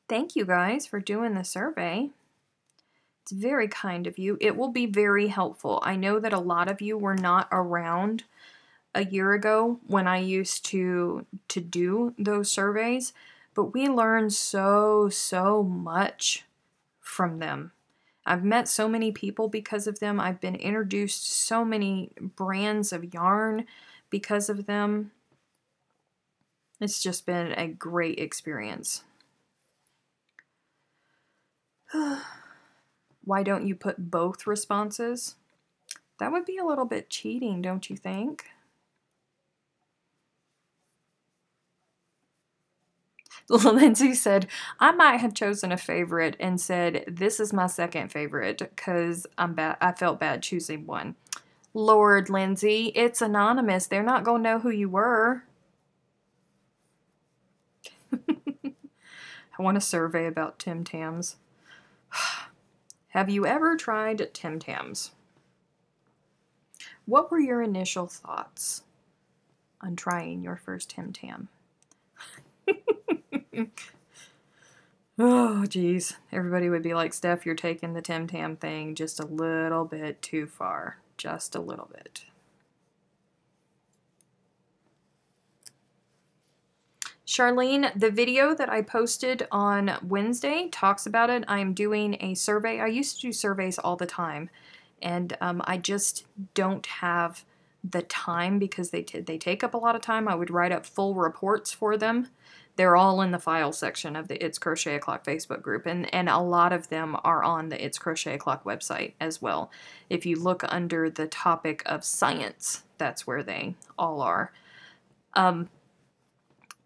Thank you guys for doing the survey. It's very kind of you. It will be very helpful. I know that a lot of you were not around a year ago when I used to do those surveys, but we learned so much from them. I've met so many people because of them. I've been introduced to so many brands of yarn because of them. It's just been a great experience. Why don't you put both responses? That would be a little bit cheating, don't you think? Lindsay said, I might have chosen a favorite and said, this is my second favorite because I felt bad choosing one. Lord, Lindsay, it's anonymous. They're not going to know who you were. I want a survey about Tim Tams. Have you ever tried Tim Tams? What were your initial thoughts on trying your first Tim Tam? Oh, geez. Everybody would be like, Steph, you're taking the Tim Tam thing just a little bit too far. Just a little bit. Charlene, the video that I posted on Wednesday talks about it. I'm doing a survey. I used to do surveys all the time, and I just don't have the time because they take up a lot of time. I would write up full reports for them. They're all in the file section of the It's Crochet O'Clock Facebook group, and a lot of them are on the It's Crochet O'Clock website as well. If you look under the topic of science, that's where they all are.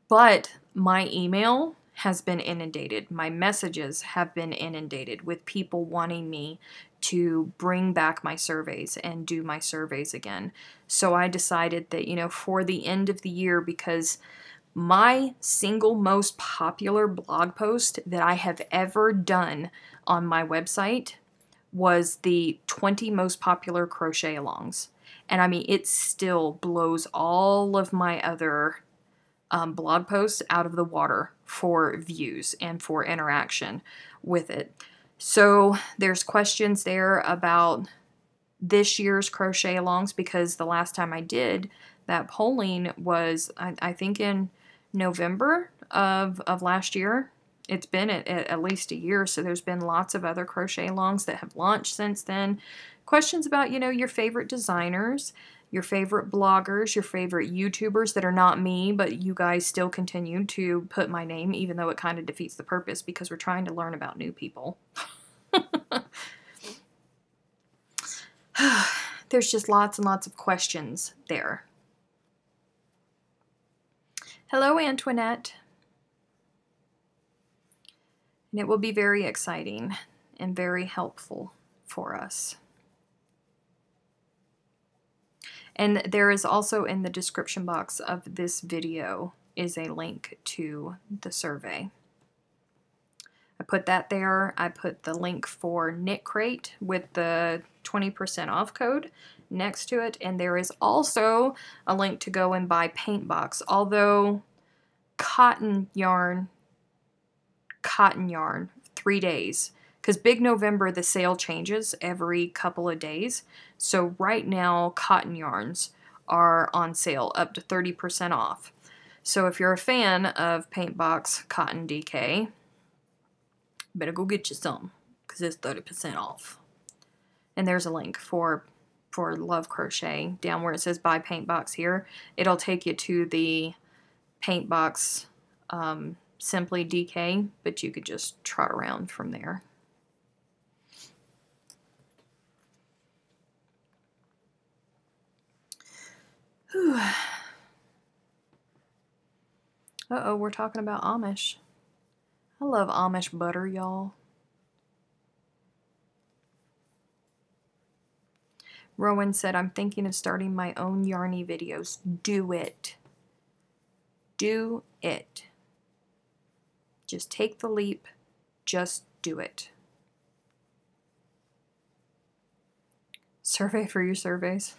But my email has been inundated. My messages have been inundated with people wanting me to bring back my surveys and do my surveys again. So I decided that, you know, for the end of the year, because my single most popular blog post that I have ever done on my website was the 20 most popular crochet alongs. And I mean, it still blows all of my other blog posts out of the water for views and for interaction with it. So there's questions there about this year's crochet alongs, because the last time I did that polling was, I think, in November of last year. It's been at least a year, so there's been lots of other crochet alongs that have launched since then. Questions about, you know, your favorite designers, your favorite bloggers, your favorite YouTubers that are not me, but you guys still continue to put my name, even though it kind of defeats the purpose because we're trying to learn about new people. There's just lots and lots of questions there. Hello, Antoinette. And it will be very exciting and very helpful for us. And there is also in the description box of this video is a link to the survey. I put that there. I put the link for Knitcrate with the 20% off code next to it. And there is also a link to go and buy Paintbox. Although cotton yarn, 3 days. Because Big November, the sale changes every couple of days. So right now, cotton yarns are on sale up to 30% off. So if you're a fan of Paintbox Cotton DK, better go get you some, because it's 30% off. And there's a link for Love Crochet down where it says buy Paintbox here. It'll take you to the Paintbox Simply DK, but you could just trot around from there. Uh-oh, we're talking about Amish. I love Amish butter, y'all. Rowan said, I'm thinking of starting my own yarny videos. Do it. Do it. Just take the leap. Just do it. Survey for your surveys.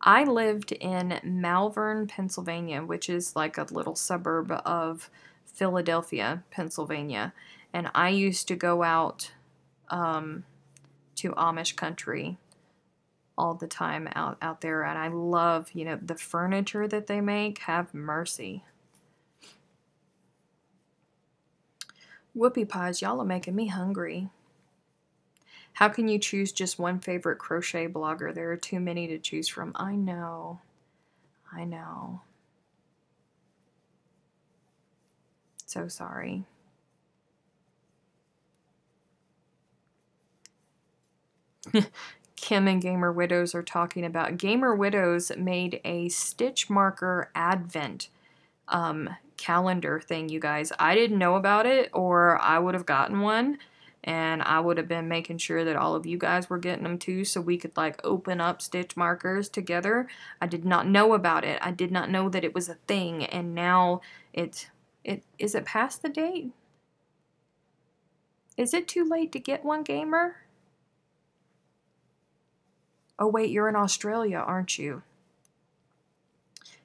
I lived in Malvern, Pennsylvania, which is like a little suburb of Philadelphia, Pennsylvania. And I used to go out to Amish country all the time out there. And I love, you know, the furniture that they make. Have mercy. Whoopie pies, y'all are making me hungry. How can you choose just one favorite crochet blogger? There are too many to choose from. I know. I know. So sorry. Kim and Gamer Widows are talking about. Gamer Widows made a stitch marker advent calendar thing, you guys. I didn't know about it, or I would have gotten one. And I would have been making sure that all of you guys were getting them too, so we could like open up stitch markers together. I did not know about it. I did not know that it was a thing, and now is it past the date? Is it too late to get one, Gamer? Oh wait, you're in Australia, aren't you?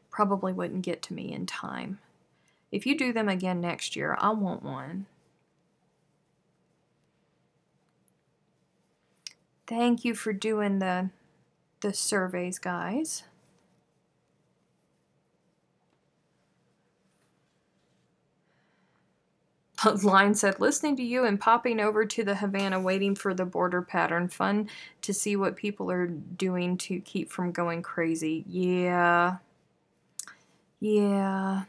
Probably wouldn't get to me in time. If you do them again next year, I want one. Thank you for doing the surveys, guys. Line said, listening to you and popping over to the Havana waiting for the border pattern. Fun to see what people are doing to keep from going crazy. Yeah. Yeah.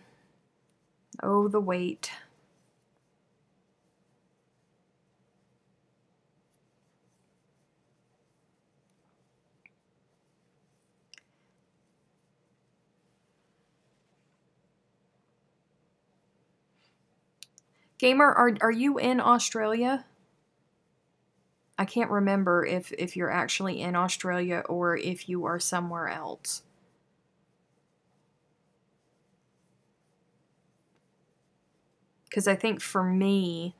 Oh, the wait. Gamer, are you in Australia? I can't remember if you're actually in Australia or if you are somewhere else. Because I think for me,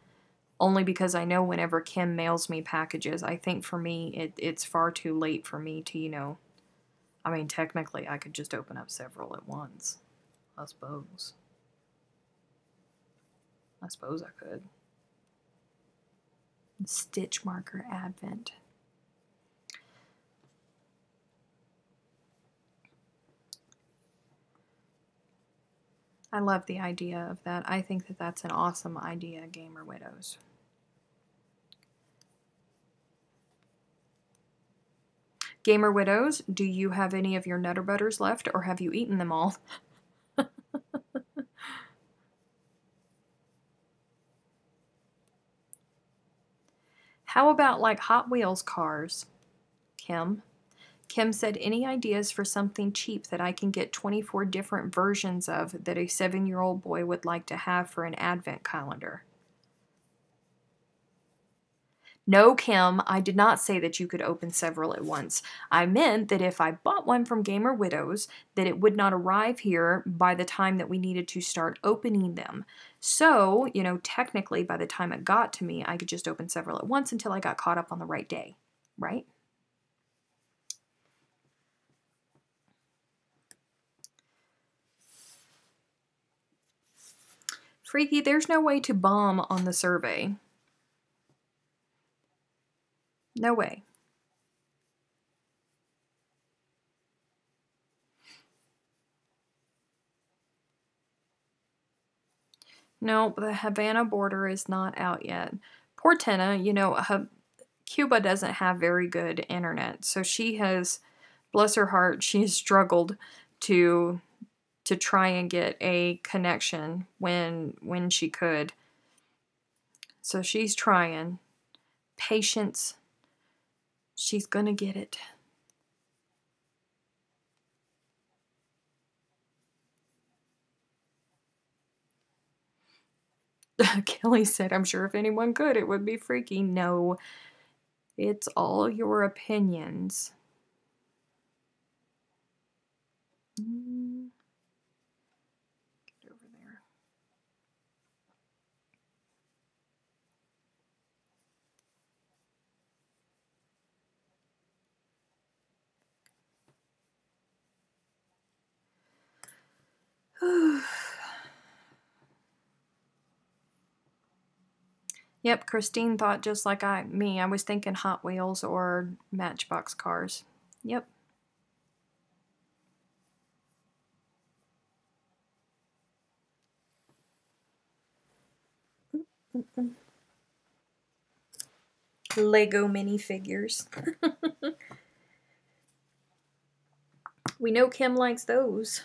only because I know whenever Kim mails me packages, I think for me it's far too late for me to, you know, I mean, technically I could just open up several at once. I suppose. I suppose I could. Stitch marker advent. I love the idea of that. I think that that's an awesome idea, Gamer Widows. Gamer Widows, do you have any of your Nutter Butters left, or have you eaten them all? How about like Hot Wheels cars, Kim? Kim said, any ideas for something cheap that I can get 24 different versions of that a 7-year-old boy would like to have for an advent calendar? No, Kim, I did not say that you could open several at once. I meant that if I bought one from Gamer Widows, that it would not arrive here by the time that we needed to start opening them. So, you know, technically by the time it got to me, I could just open several at once until I got caught up on the right day, right? Freaky, there's no way to bomb on the survey. No way. No, the Havana border is not out yet. Poor Tenna, you know, Cuba doesn't have very good internet, so she has, bless her heart, she's struggled to try and get a connection when she could. So she's trying. Patience. She's gonna get it. Kelly said, I'm sure if anyone could, it would be Freaky. No, it's all your opinions. Get over there. Yep, Christine thought just like me. I was thinking Hot Wheels or Matchbox cars. Yep. Lego minifigures. We know Kim likes those.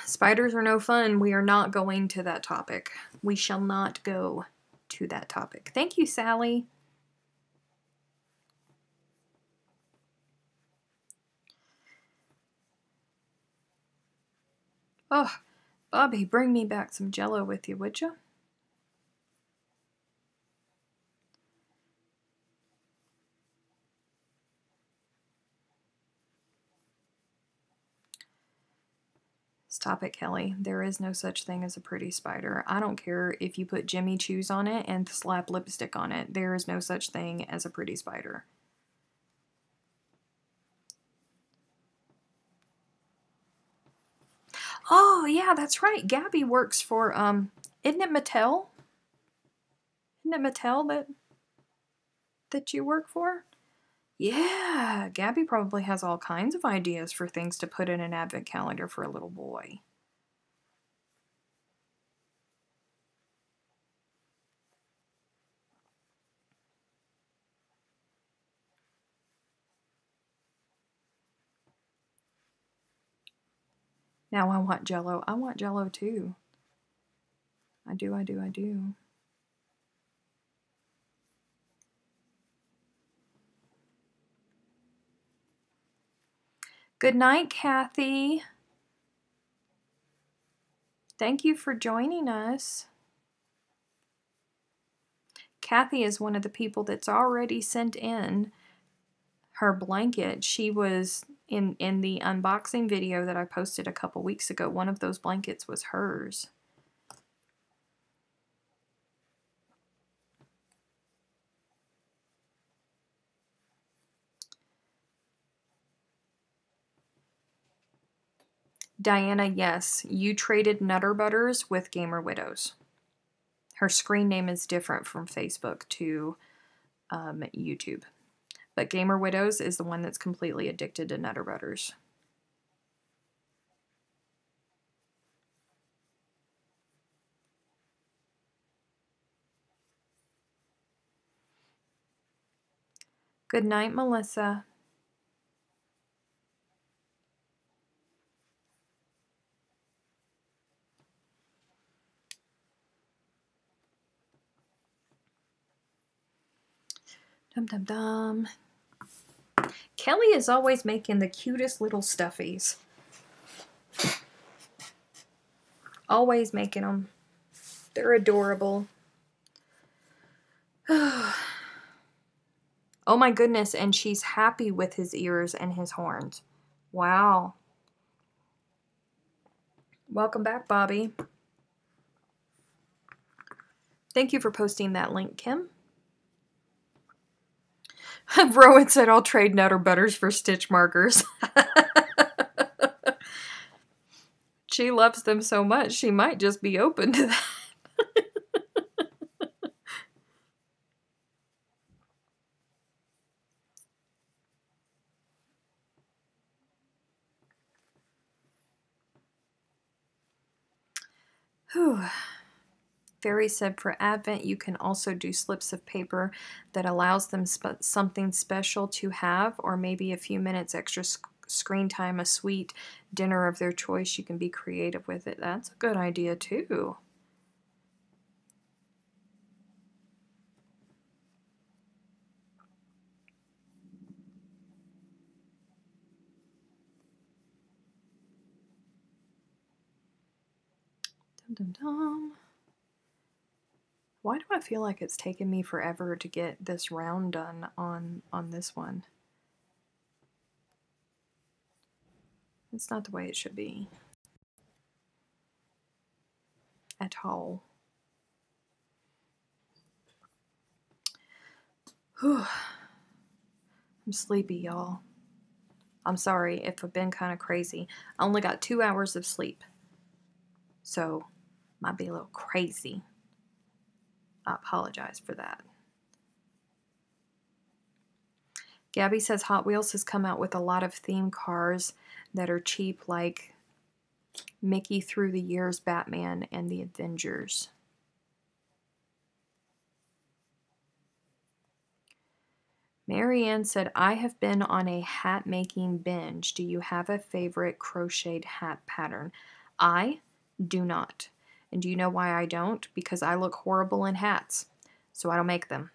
Spiders are no fun. We are not going to that topic. We shall not go to that topic. Thank you, Sally. Oh, Bobby, bring me back some Jell-O with you, would you? Stop it, Kelly. There is no such thing as a pretty spider. I don't care if you put Jimmy Choos on it and slap lipstick on it. There is no such thing as a pretty spider. Oh, yeah, that's right. Gabby works for, isn't it Mattel? Isn't it Mattel that you work for? Yeah, Gabby probably has all kinds of ideas for things to put in an advent calendar for a little boy. Now I want Jell-O. I want Jell-O too. I do, I do, I do. Good night, Kathy. Thank you for joining us. Kathy is one of the people that's already sent in her blanket. She was in the unboxing video that I posted a couple weeks ago. One of those blankets was hers. Diana, yes, you traded Nutter Butters with Gamer Widows. Her screen name is different from Facebook to YouTube. But Gamer Widows is the one that's completely addicted to Nutter Butters. Good night, Melissa. Dum dum dum. Kelly is always making the cutest little stuffies. Always making them. They're adorable. Oh my goodness, and she's happy with his ears and his horns. Wow. Welcome back, Bobby. Thank you for posting that link, Kim. Rowan said, I'll trade Nutter Butters for stitch markers. She loves them so much, she might just be open to that. Whew. Fairy said for Advent, you can also do slips of paper that allows them something special to have, or maybe a few minutes extra screen time, a sweet dinner of their choice. You can be creative with it. That's a good idea too. Dum dum dum. Why do I feel like it's taken me forever to get this round done on this one? It's not the way it should be. At all. Whew. I'm sleepy, y'all. I'm sorry if I've been kind of crazy. I only got 2 hours of sleep. So, might be a little crazy. I apologize for that. Gabby says Hot Wheels has come out with a lot of theme cars that are cheap, like Mickey Through the Years, Batman, and the Avengers. Marianne said, I have been on a hat making binge. Do you have a favorite crocheted hat pattern? I do not. And do you know why I don't? Because I look horrible in hats, so I don't make them.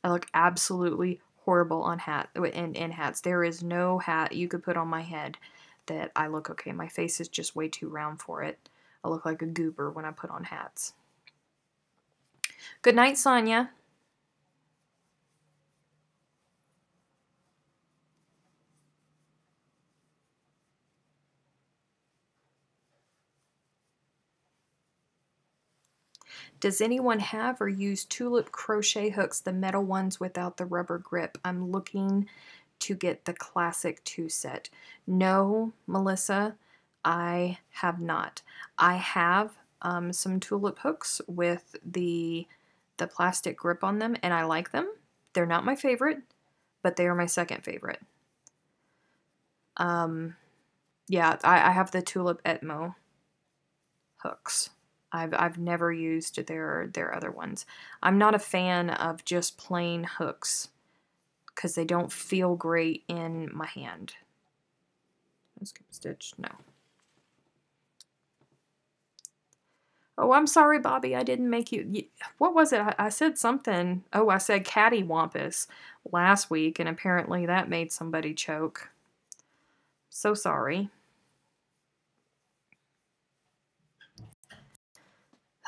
I look absolutely horrible on in hats. There is no hat you could put on my head that I look okay. My face is just way too round for it. I look like a goober when I put on hats. Good night, Sonia. Does anyone have or use tulip crochet hooks, the metal ones without the rubber grip? I'm looking to get the classic 2 set. No, Melissa, I have not. I have some tulip hooks with the plastic grip on them, and I like them. They're not my favorite, but they are my second favorite. Yeah, I have the Tulip Etmo hooks. I've never used their other ones. I'm not a fan of just plain hooks because they don't feel great in my hand. Skip a stitch, no. Oh, I'm sorry, Bobby. I didn't make you. What was it? I said something. Oh, I said cattywampus last week, and apparently that made somebody choke. So sorry.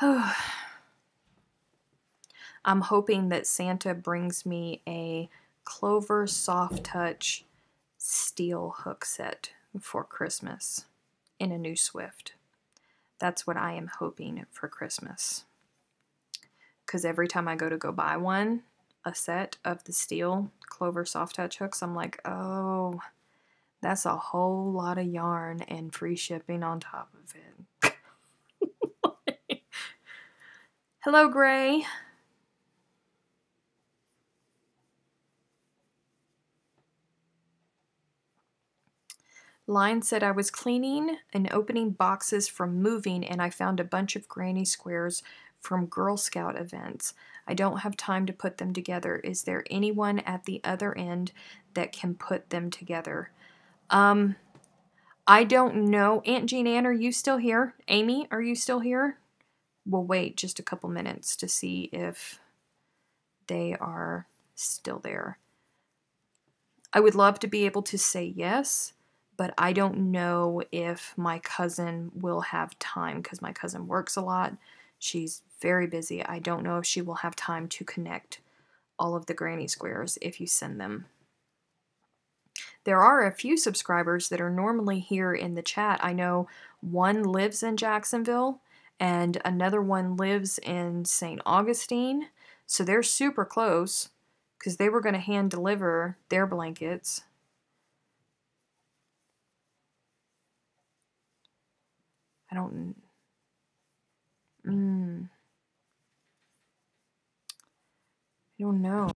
I'm hoping that Santa brings me a Clover Soft Touch steel hook set for Christmas in a new Swift. That's what I am hoping for Christmas. Because every time I go buy one, a set of the steel Clover Soft Touch hooks, I'm like, oh, that's a whole lot of yarn and free shipping on top of it. Hello, Gray. Line said, I was cleaning and opening boxes from moving and I found a bunch of granny squares from Girl Scout events. I don't have time to put them together. Is there anyone at the other end that can put them together? I don't know. Aunt Jean Ann, are you still here? Amy, are you still here? We'll wait just a couple minutes to see if they are still there. I would love to be able to say yes, but I don't know if my cousin will have time because my cousin works a lot. She's very busy. I don't know if she will have time to connect all of the granny squares if you send them. There are a few subscribers that are normally here in the chat. I know one lives in Jacksonville and another one lives in St. Augustine. So they're super close because they were going to hand deliver their blankets. I don't... I don't know.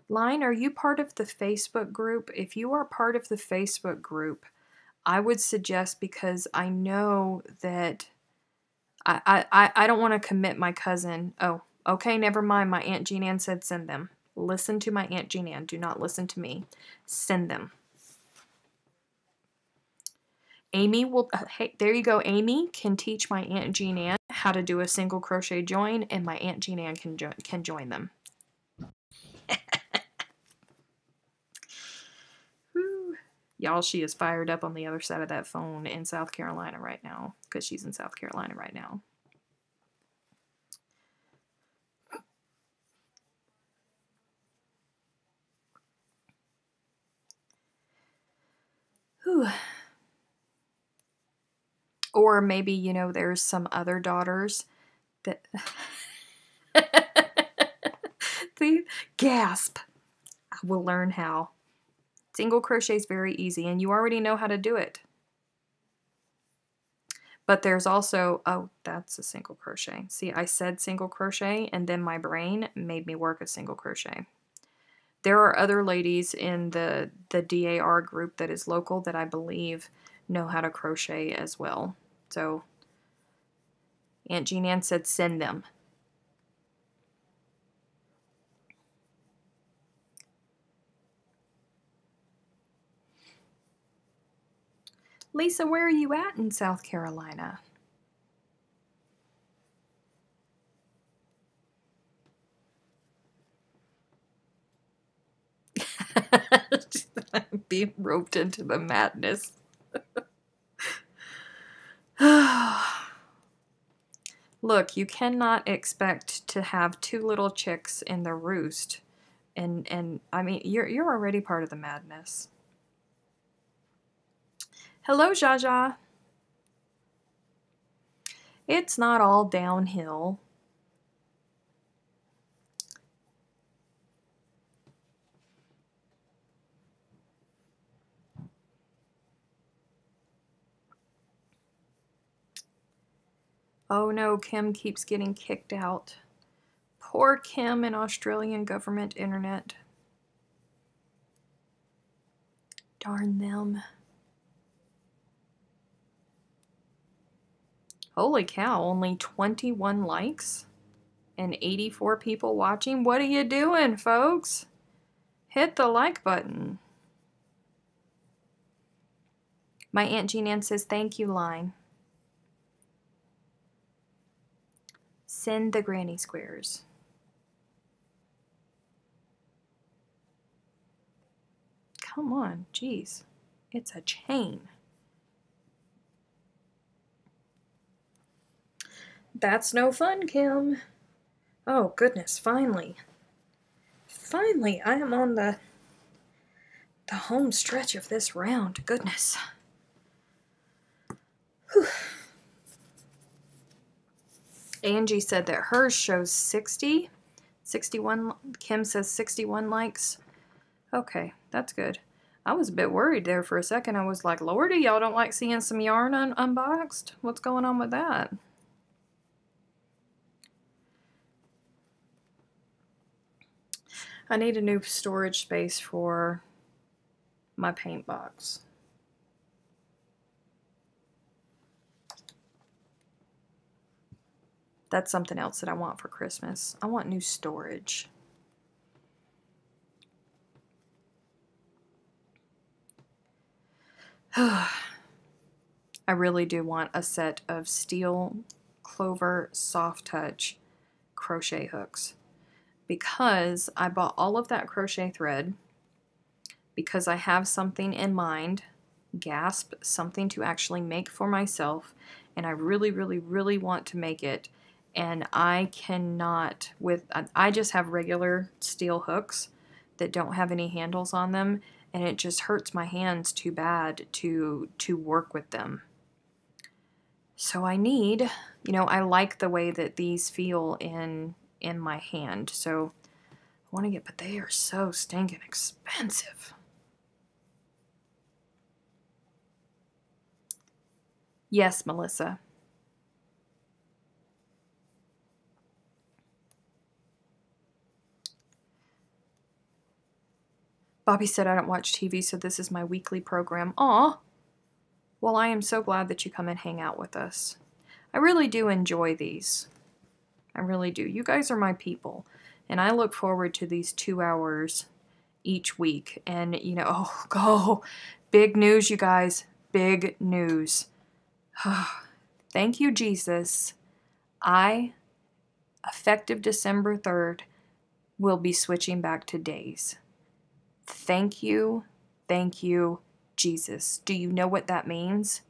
Line, are you part of the Facebook group? If you are part of the Facebook group, I would suggest, because I know that I don't want to commit my cousin. Oh, okay, never mind. My Aunt Jean Ann said send them. Listen to my Aunt Jean Ann. Do not listen to me. Send them. Amy will, hey, there you go. Amy can teach my Aunt Jean Ann how to do a single crochet join, and my Aunt Jean Ann can join them. Y'all, she is fired up on the other side of that phone in South Carolina right now, because she's in South Carolina right now. Whew. Or maybe, you know, there's some other daughters that... The gasp. I will learn how. Single crochet is very easy, and you already know how to do it. But there's also, oh, that's a single crochet. See, I said single crochet, and then my brain made me work a single crochet. There are other ladies in the DAR group that is local that I believe know how to crochet as well. So Aunt Jean Ann said send them. Lisa, where are you at in South Carolina? I'm being roped into the madness. Look, you cannot expect to have two little chicks in the roost. And I mean, you're already part of the madness. Hello, Jaja. It's not all downhill. Oh no, Kim keeps getting kicked out. Poor Kim and Australian government internet. Darn them. Holy cow, only 21 likes and 84 people watching. What are you doing, folks? Hit the like button. My Aunt Jean Ann says, thank you, Line. Send the granny squares. Come on, geez. It's a chain. That's no fun, Kim. Oh, goodness, finally. Finally, I am on the home stretch of this round. Goodness. Whew. Angie said that hers shows 60. 61. Kim says 61 likes. Okay, that's good. I was a bit worried there for a second. I was like, Lordy, y'all don't like seeing some yarn unboxed? What's going on with that? I need a new storage space for my paint box. That's something else that I want for Christmas. I want new storage. I really do want a set of steel clover soft touch crochet hooks because I bought all of that crochet thread because I have something in mind, gasp, something to actually make for myself, and I really, really, really want to make it, and I cannot I just have regular steel hooks that don't have any handles on them, and it just hurts my hands too bad to work with them. So I need, I like the way that these feel in my hand, so I want to get, but they are so stinking expensive. Yes, Melissa. Bobby said I don't watch TV, so this is my weekly program. Aw. Well, I am so glad that you come and hang out with us. I really do enjoy these. I really do. You guys are my people, and I look forward to these 2 hours each week. And, oh, big news, you guys. Big news. Thank you, Jesus. Effective December 3rd, will be switching back to days. Thank you, Jesus. Do you know what that means?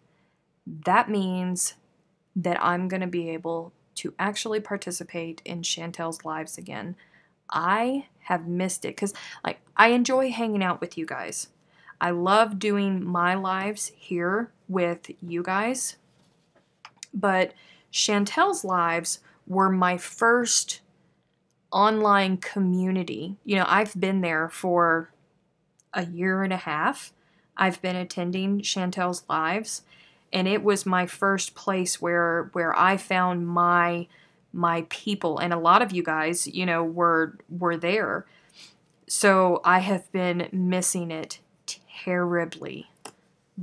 That means that I'm going to be able to actually participate in Chantel's lives again. I have missed it because, I enjoy hanging out with you guys. I love doing my lives here with you guys, but Chantel's lives were my first online community. I've been there for a year and a half. I've been attending Chantel's lives, and it was my first place where I found my people, and a lot of you guys, were there. So I have been missing it terribly.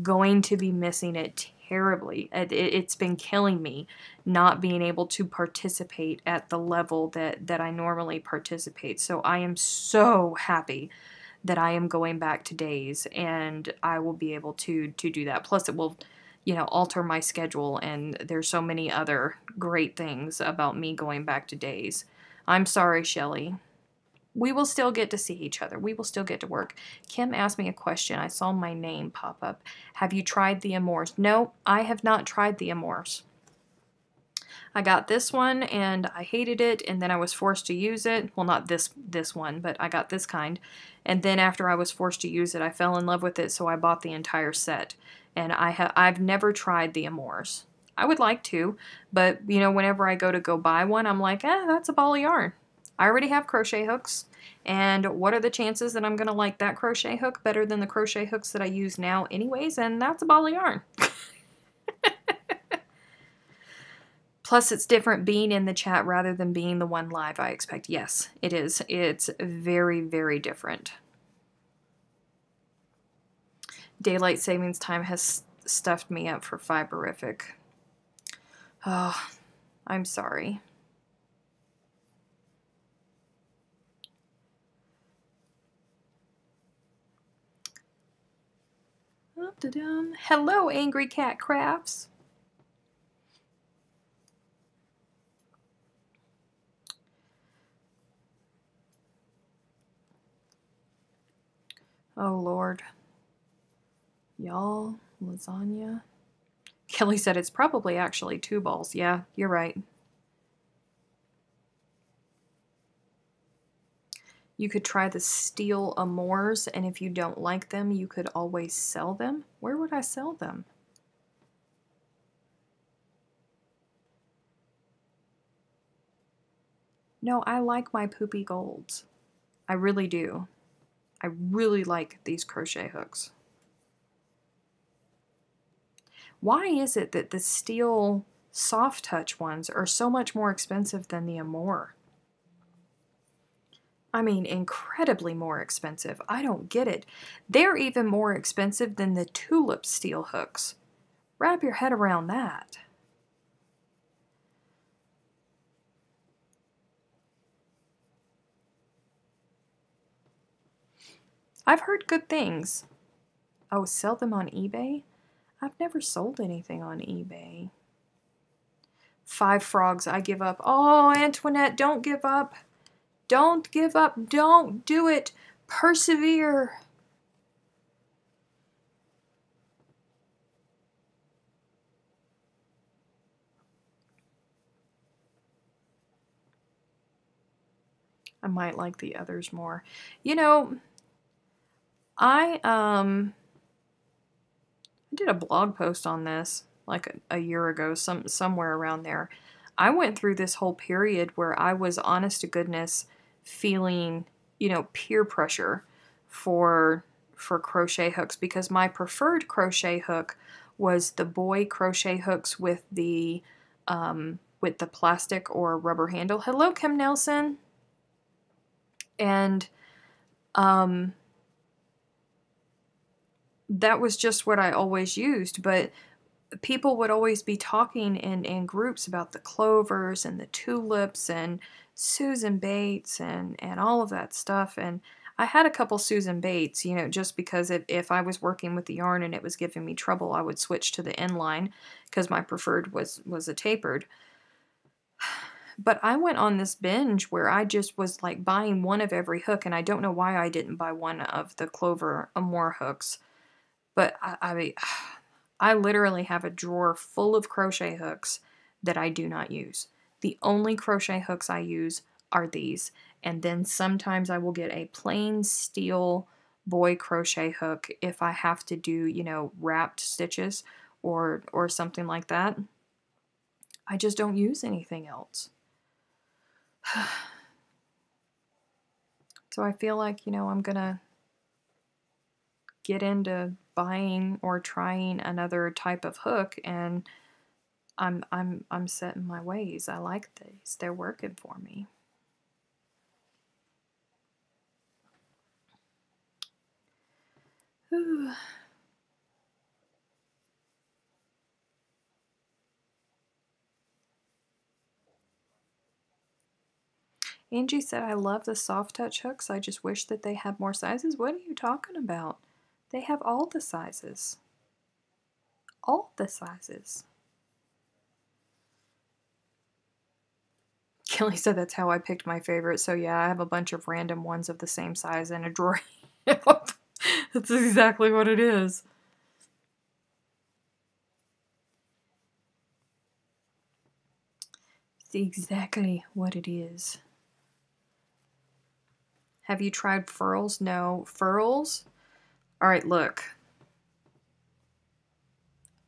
Going to be missing it terribly. It's been killing me not being able to participate at the level that I normally participate. So I am so happy that I am going back to days, and I will be able to do that. Plus it will, alter my schedule, and there's so many other great things about me going back to days. I'm sorry, Shelly. We will still get to see each other. We will still get to work. Kim asked me a question. I saw my name pop up. Have you tried the Amours? No, I have not tried the Amours. I got this one and I hated it, and then I was forced to use it. Well, not this one, but I got this kind. And then after I was forced to use it, I fell in love with it, so I bought the entire set. And I've never tried the Amours. I would like to, but whenever I go buy one, I'm like, that's a ball of yarn. I already have crochet hooks, and what are the chances that I'm going to like that crochet hook better than the crochet hooks that I use now anyways, and that's a ball of yarn. Plus, it's different being in the chat rather than being the one live, I expect. Yes, it is. It's very, very different. Daylight savings time has stuffed me up for Fiberific. Oh, I'm sorry. Hello, Angry Cat Crafts. Oh, Lord. Y'all, lasagna. Kelly said it's probably actually 2 balls. Yeah, you're right. You could try the steel amours, and if you don't like them, you could always sell them. Where would I sell them? No, I like my poopy golds. I really do. I really like these crochet hooks. Why is it that the steel soft touch ones are so much more expensive than the Amore? I mean, incredibly more expensive. I don't get it. They're even more expensive than the tulip steel hooks. Wrap your head around that. I've heard good things. Oh, sell them on eBay? I've never sold anything on eBay. 5 frogs, I give up. Oh, Antoinette, don't give up. Don't give up. Don't do it. Persevere. I might like the others more. You know, I did a blog post on this like a year ago, somewhere around there. I went through this whole period where I was honest to goodness feeling, peer pressure for crochet hooks, because my preferred crochet hook was the boy crochet hooks with the plastic or rubber handle. Hello, Kim Nelson. And that was just what I always used, but people would always be talking in groups about the clovers and the tulips and Susan Bates and all of that stuff. And I had a couple Susan Bates, just because if I was working with the yarn and it was giving me trouble, I would switch to the inline because my preferred was a tapered. But I went on this binge where I just was like buying one of every hook, and I don't know why I didn't buy one of the Clover Amore hooks. But I literally have a drawer full of crochet hooks that I do not use. The only crochet hooks I use are these. And then sometimes I will get a plain steel boy crochet hook if I have to do, wrapped stitches or something like that. I just don't use anything else. So I feel like, I'm gonna get into buying or trying another type of hook, and I'm set in my ways. I like these. They're working for me. Whew. Angie said, I love the soft touch hooks. I just wish that they had more sizes. What are you talking about? They have all the sizes. All the sizes. Kelly said that's how I picked my favorite. So yeah, I have a bunch of random ones of the same size in a drawer. That's exactly what it is. It's exactly what it is. Have you tried furls? No. Furls? All right, look.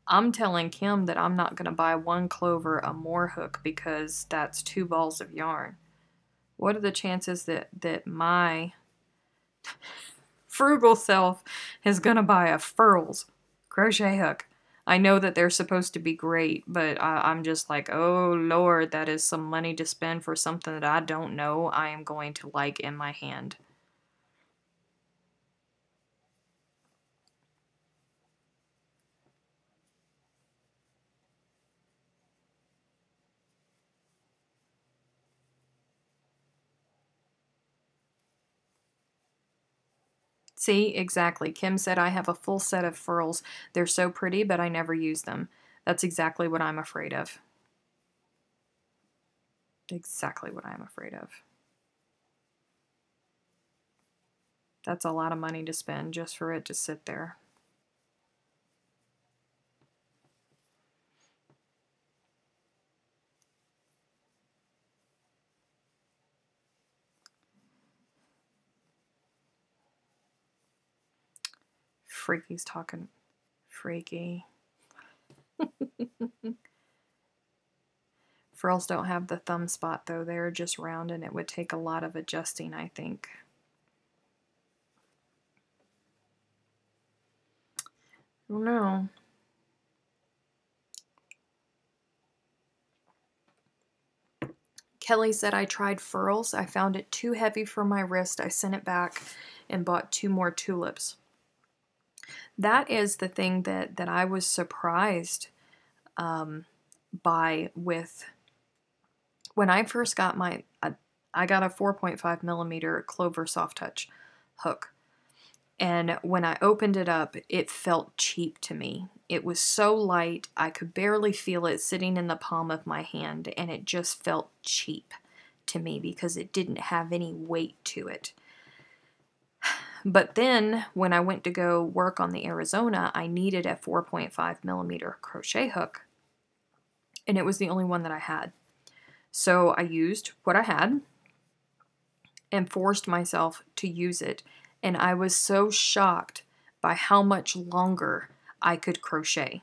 I'm telling Kim that I'm not going to buy one Clover Amore hook because that's 2 balls of yarn. What are the chances that my frugal self is going to buy a furls crochet hook? I know that they're supposed to be great, but I'm just like, oh Lord, that is some money to spend for something that I don't know I am going to like in my hand. See, exactly. Kim said, I have a full set of furls. They're so pretty, but I never use them. That's exactly what I'm afraid of. Exactly what I'm afraid of. That's a lot of money to spend just for it to sit there. Freaky's talking. Freaky. Frills don't have the thumb spot though. They're just round and it would take a lot of adjusting, I think. I don't know. Kelly said I tried furls. I found it too heavy for my wrist. I sent it back and bought 2 more tulips. That is the thing that I was surprised by with when I first got my, I got a 4.5 millimeter Clover Soft Touch hook. And when I opened it up, it felt cheap to me. It was so light, I could barely feel it sitting in the palm of my hand, and it just felt cheap to me because it didn't have any weight to it. But then when I went to go work on the Arizona, I needed a 4.5 millimeter crochet hook, and it was the only one that I had. So I used what I had and forced myself to use it. And I was so shocked by how much longer I could crochet.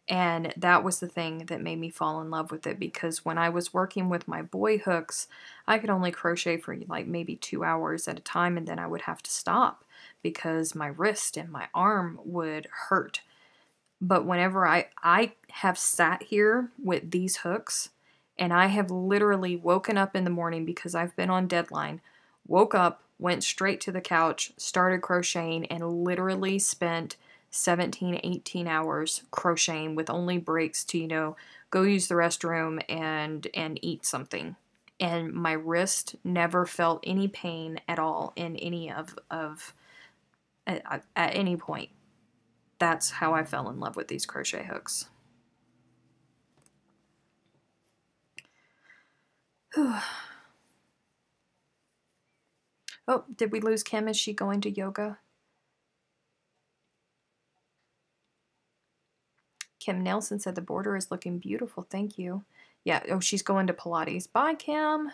And that was the thing that made me fall in love with it, because when I was working with my boy hooks, I could only crochet for like maybe 2 hours at a time, and then I would have to stop because my wrist and my arm would hurt. But whenever I have sat here with these hooks, and I have literally woken up in the morning because I've been on deadline, woke up, went straight to the couch, started crocheting, and literally spent 17, 18 hours crocheting with only breaks to, you know, go use the restroom and eat something. And my wrist never felt any pain at all in any at any point. That's how I fell in love with these crochet hooks. Oh, did we lose Kim? Is she going to yoga? Kim Nelson said the border is looking beautiful. Thank you. Yeah, oh, she's going to Pilates. Bye, Kim.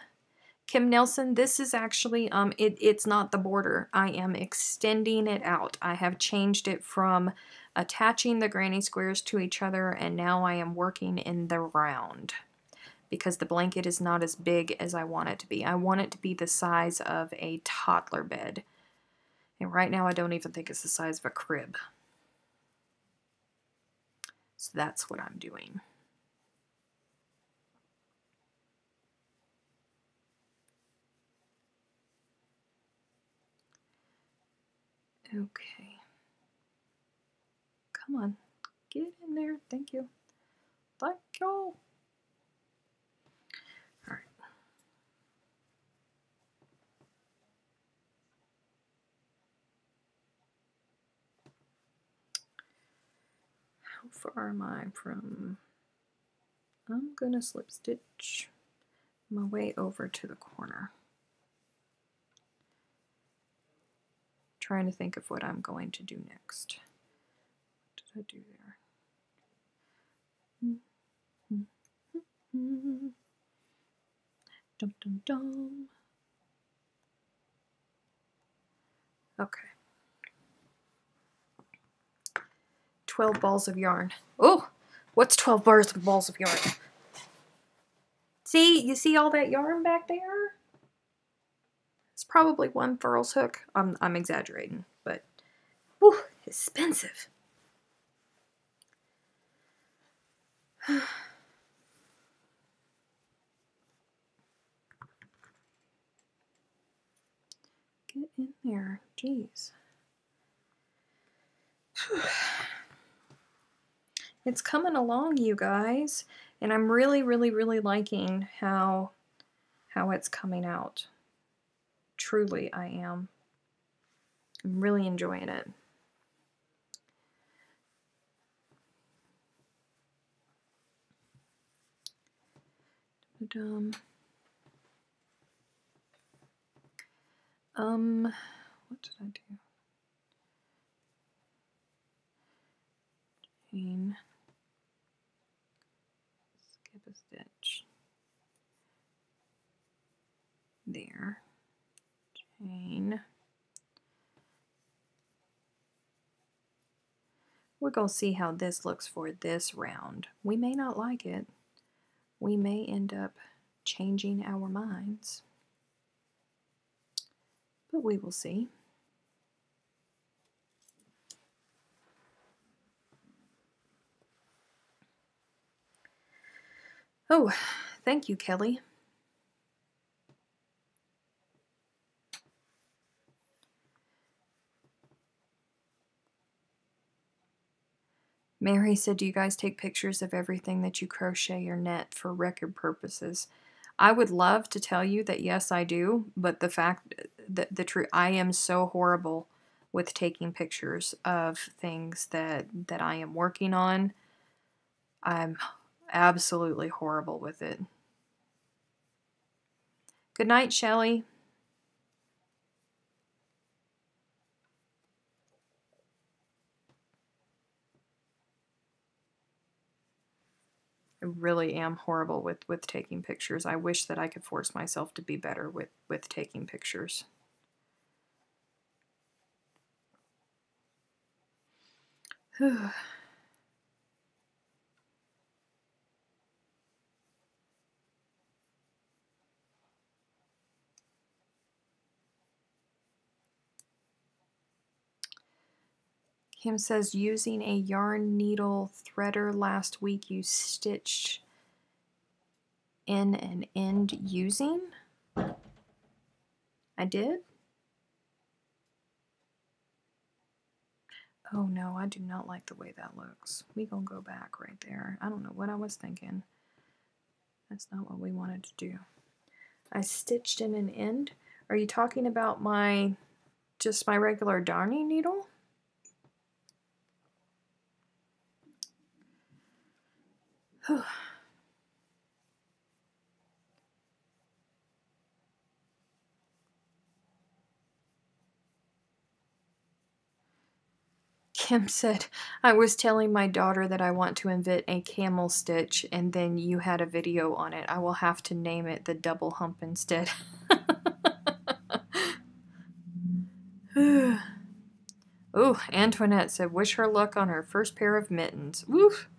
Kim Nelson, this is actually, it's not the border. I am extending it out. I have changed it from attaching the granny squares to each other, and now I am working in the round because the blanket is not as big as I want it to be. I want it to be the size of a toddler bed. And right now I don't even think it's the size of a crib. So that's what I'm doing. Okay. Come on. Get in there. Thank you. Thank you. Alright. How far am I from... I'm gonna slip stitch my way over to the corner. Trying to think of what I'm going to do next. What did I do there? Dum dum dum. Okay. 12 balls of yarn. Oh, what's 12 balls of yarn? See, you see all that yarn back there? It's probably one furls hook. I'm exaggerating, but whew, expensive. Get in there, jeez. It's coming along, you guys, and I'm really, really, really liking how it's coming out. Truly, I am. I'm really enjoying it. What did I do? Chain, skip a stitch, there, chain, We're going to see how this looks for this round. We may not like it. We may end up changing our minds. But we will see. Oh, thank you, Kelly. Mary said, do you guys take pictures of everything that you crochet or knit for record purposes? I would love to tell you that yes, I do, but the fact that I am so horrible with taking pictures of things that I am working on. I'm absolutely horrible with it. Good night, Shelley. I really am horrible with taking pictures. I wish that I could force myself to be better with taking pictures. Kim says, using a yarn needle threader last week you stitched in an end using? I did? Oh no, I do not like the way that looks. We gonna go back right there. I don't know what I was thinking. That's not what we wanted to do. I stitched in an end. Are you talking about just my regular darning needle? Kim said, I was telling my daughter that I want to invent a camel stitch, and then you had a video on it. I will have to name it the double hump instead. Ooh, Antoinette said, wish her luck on her first pair of mittens. Woof.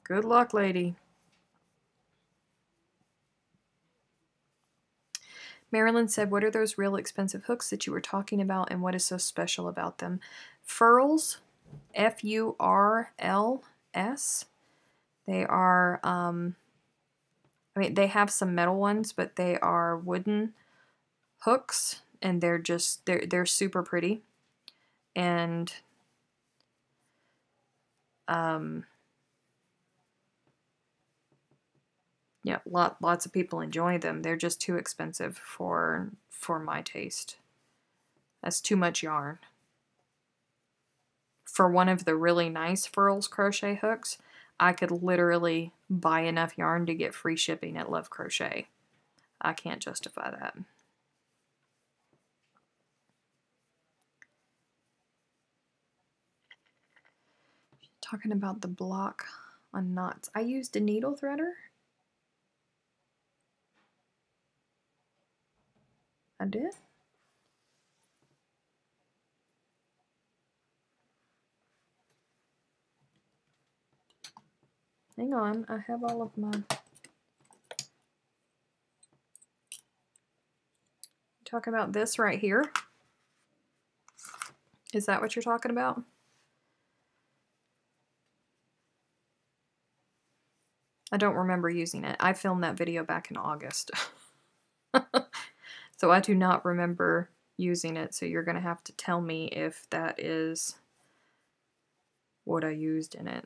Good luck, lady. Marilyn said, what are those real expensive hooks that you were talking about, and what is so special about them? Furls, F-U-R-L-S. They are, I mean, they have some metal ones, but they are wooden hooks, and they're just, they're super pretty. And, yeah, lots of people enjoy them. They're just too expensive for my taste. That's too much yarn. For one of the really nice Furls crochet hooks, I could literally buy enough yarn to get free shipping at Love Crochet. I can't justify that. Talking about the block on knots. I used a needle threader. I did. Hang on, I have all of my... Talking about this right here? Is that what you're talking about? I don't remember using it. I filmed that video back in August. So I do not remember using it, so you're going to have to tell me if that is what I used in it.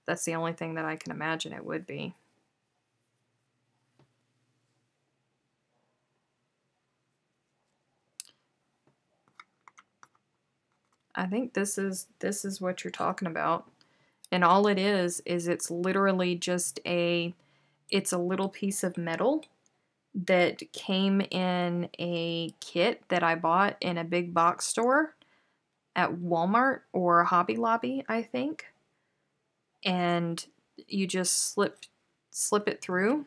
That's the only thing that I can imagine it would be. I think this is what you're talking about. And all it is it's literally just it's a little piece of metal that came in a kit that I bought in a big box store at Walmart or Hobby Lobby, I think. And you just slip it through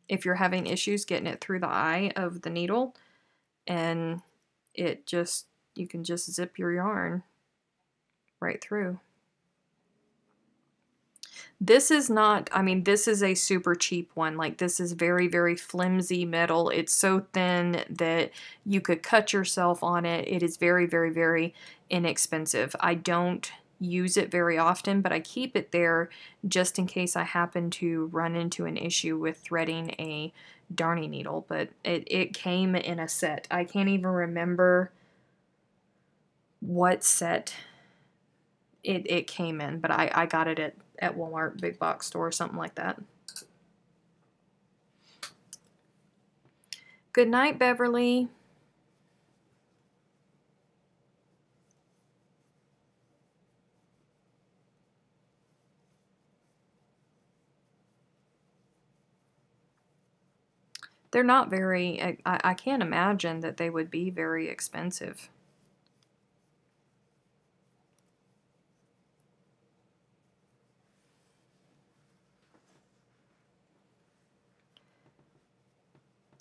if you're having issues getting it through the eye of the needle, and it just, you can just zip your yarn right through. This is not, I mean, this is a super cheap one. Like, this is very, very flimsy metal. It's so thin that you could cut yourself on it. It is very, very, very inexpensive. I don't use it very often, but I keep it there just in case I happen to run into an issue with threading a darning needle. But it came in a set. I can't even remember what set it came in, but I got it at Walmart, big box store, or something like that. Good night, Beverly. They're not very, I can't imagine that they would be very expensive.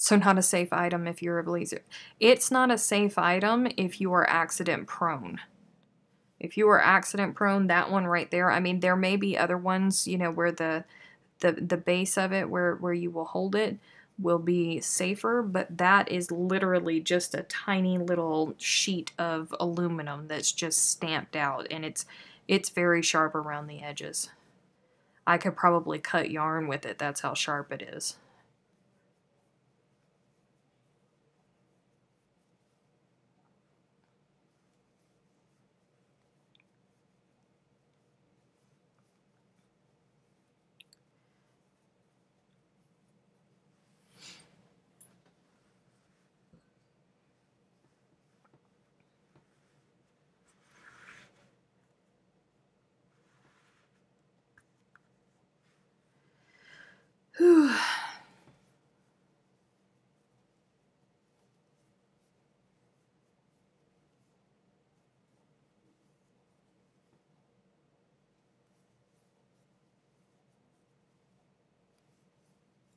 So not a safe item if you're a blazer. It's not a safe item if you are accident prone. If you are accident prone, that one right there, I mean, there may be other ones, you know, where the base of it, where you will hold it, will be safer, but that is literally just a tiny little sheet of aluminum that's just stamped out, and it's very sharp around the edges. I could probably cut yarn with it, that's how sharp it is. Whew.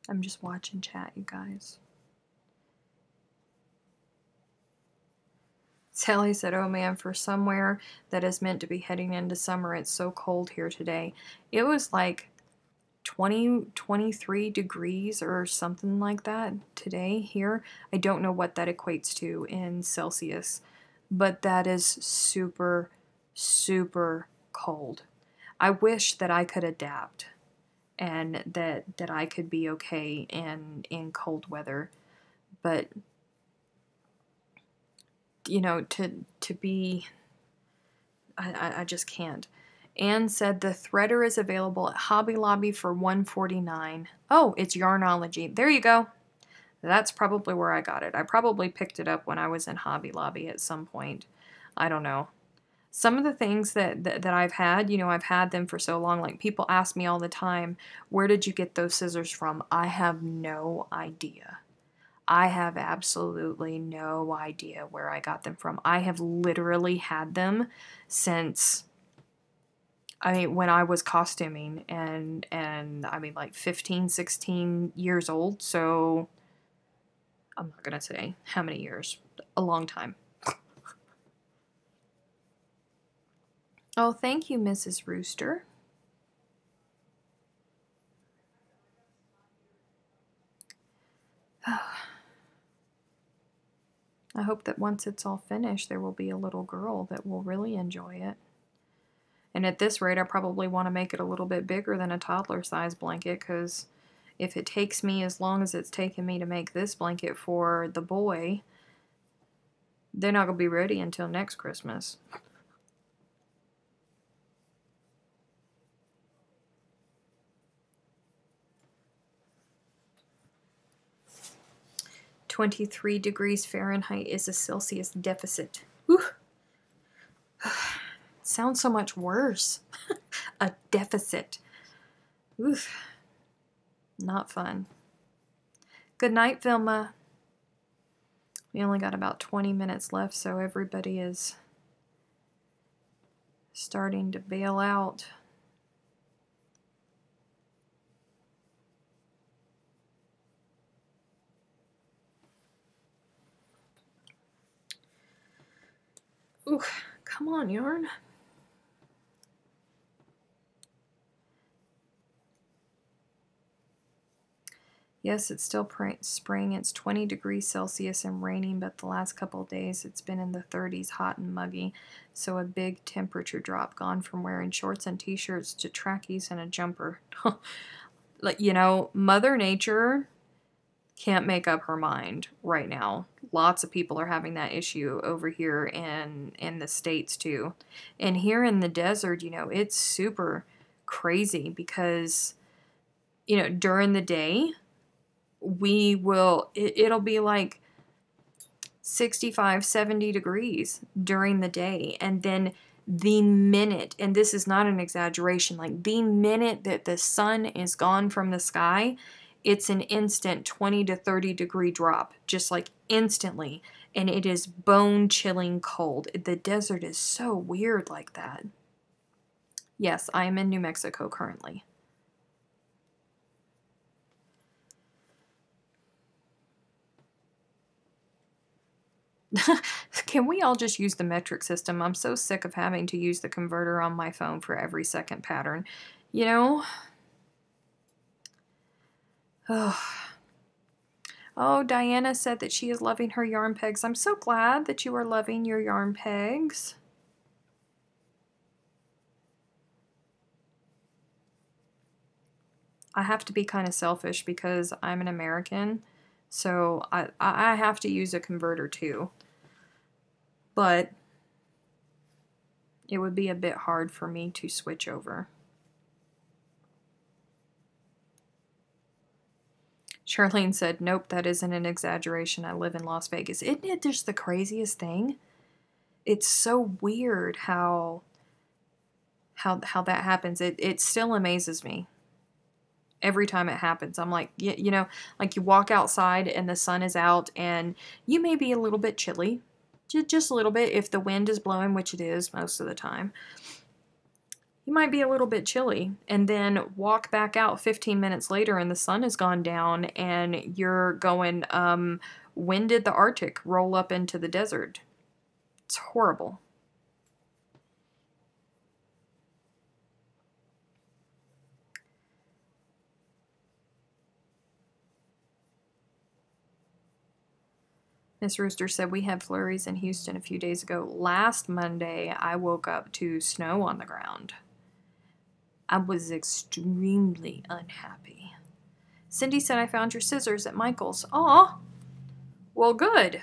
I'm just watching chat, you guys. Sally said, oh man, for somewhere that is meant to be heading into summer, it's so cold here today. It was like 23 degrees or something like that today here. I don't know what that equates to in Celsius, but that is super, super cold. I wish that I could adapt and that I could be okay in cold weather, but you know, to be, I just can't. Anne said the threader is available at Hobby Lobby for $149. Oh, it's Yarnology. There you go. That's probably where I got it. I probably picked it up when I was in Hobby Lobby at some point. I don't know. Some of the things that I've had, you know, I've had them for so long. Like, people ask me all the time, where did you get those scissors from? I have no idea. I have absolutely no idea where I got them from. I have literally had them since, I mean, when I was costuming, and I mean, like 15, 16 years old. So I'm not going to say how many years. A long time. Oh, thank you, Mrs. Rooster. I hope that once it's all finished, there will be a little girl that will really enjoy it. And at this rate, I probably want to make it a little bit bigger than a toddler size blanket, because if it takes me as long as it's taken me to make this blanket for the boy, they're not going to be ready until next Christmas. (23°F) is a Celsius deficit. Whew. Sounds so much worse. A deficit. Oof. Not fun. Good night, Vilma. We only got about 20 minutes left, so everybody is starting to bail out. Ooh, come on, yarn. Yes, it's still spring. It's 20 degrees Celsius and raining, but the last couple of days it's been in the 30s, hot and muggy. So a big temperature drop, gone from wearing shorts and t-shirts to trackies and a jumper. Like, you know, Mother Nature can't make up her mind right now. Lots of people are having that issue over here in the States too. And here in the desert, you know, it's super crazy because, you know, during the day, it'll be like 65, 70 degrees during the day. And then the minute, and this is not an exaggeration, like the minute that the sun is gone from the sky, it's an instant 20 to 30 degree drop, just like instantly. And it is bone chilling cold. The desert is so weird like that. Yes, I am in New Mexico currently. Can we all just use the metric system? I'm so sick of having to use the converter on my phone for every second pattern. You know? Oh. Oh, Diana said that she is loving her yarn pegs. I'm so glad that you are loving your yarn pegs. I have to be kind of selfish because I'm an American, so I have to use a converter too. But it would be a bit hard for me to switch over. Charlene said, nope, that isn't an exaggeration. I live in Las Vegas. Isn't it just the craziest thing? It's so weird how that happens. It still amazes me. Every time it happens, I'm like, you know, like you walk outside and the sun is out and you may be a little bit chilly. Just a little bit if the wind is blowing, which it is most of the time. You might be a little bit chilly, and then walk back out 15 minutes later and the sun has gone down and you're going, when did the Arctic roll up into the desert? It's horrible. Miss Rooster said, we had flurries in Houston a few days ago. Last Monday, I woke up to snow on the ground. I was extremely unhappy. Cindy said, I found your scissors at Michael's. Aw, well, good.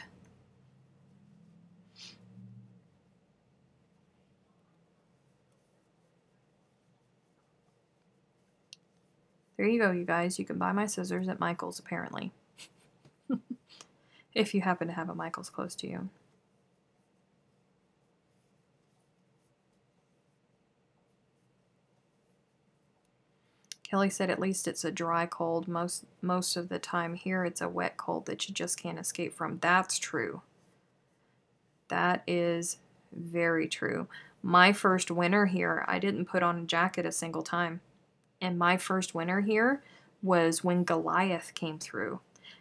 There you go, you guys. You can buy my scissors at Michael's, apparently. If you happen to have a Michael's close to you. Kelly said, at least it's a dry cold. Most of the time here, it's a wet cold that you just can't escape from. That's true. That is very true. My first winter here, I didn't put on a jacket a single time. And my first winter here was when Goliath came through.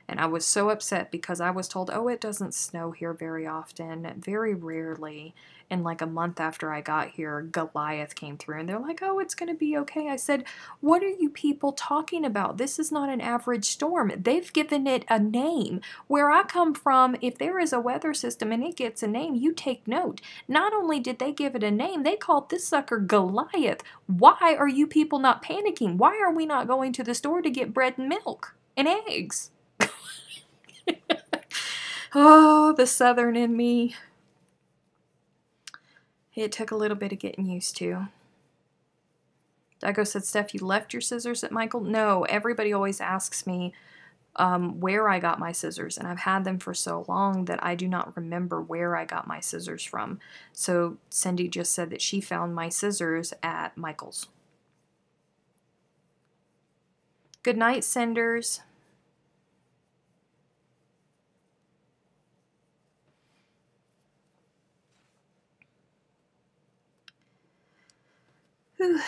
And I was so upset because I was told, oh, it doesn't snow here very often, very rarely. And like a month after I got here, Goliath came through. And they're like, oh, it's going to be okay. I said, what are you people talking about? This is not an average storm. They've given it a name. Where I come from, if there is a weather system and it gets a name, you take note. Not only did they give it a name, they called this sucker Goliath. Why are you people not panicking? Why are we not going to the store to get bread and milk and eggs? Oh, the Southern in me. It took a little bit of getting used to. Dago said, Steph, you left your scissors at Michael? No, everybody always asks me where I got my scissors, and I've had them for so long that I do not remember where I got my scissors from. So Cindy just said that she found my scissors at Michael's. Good night, Cinders. Whew.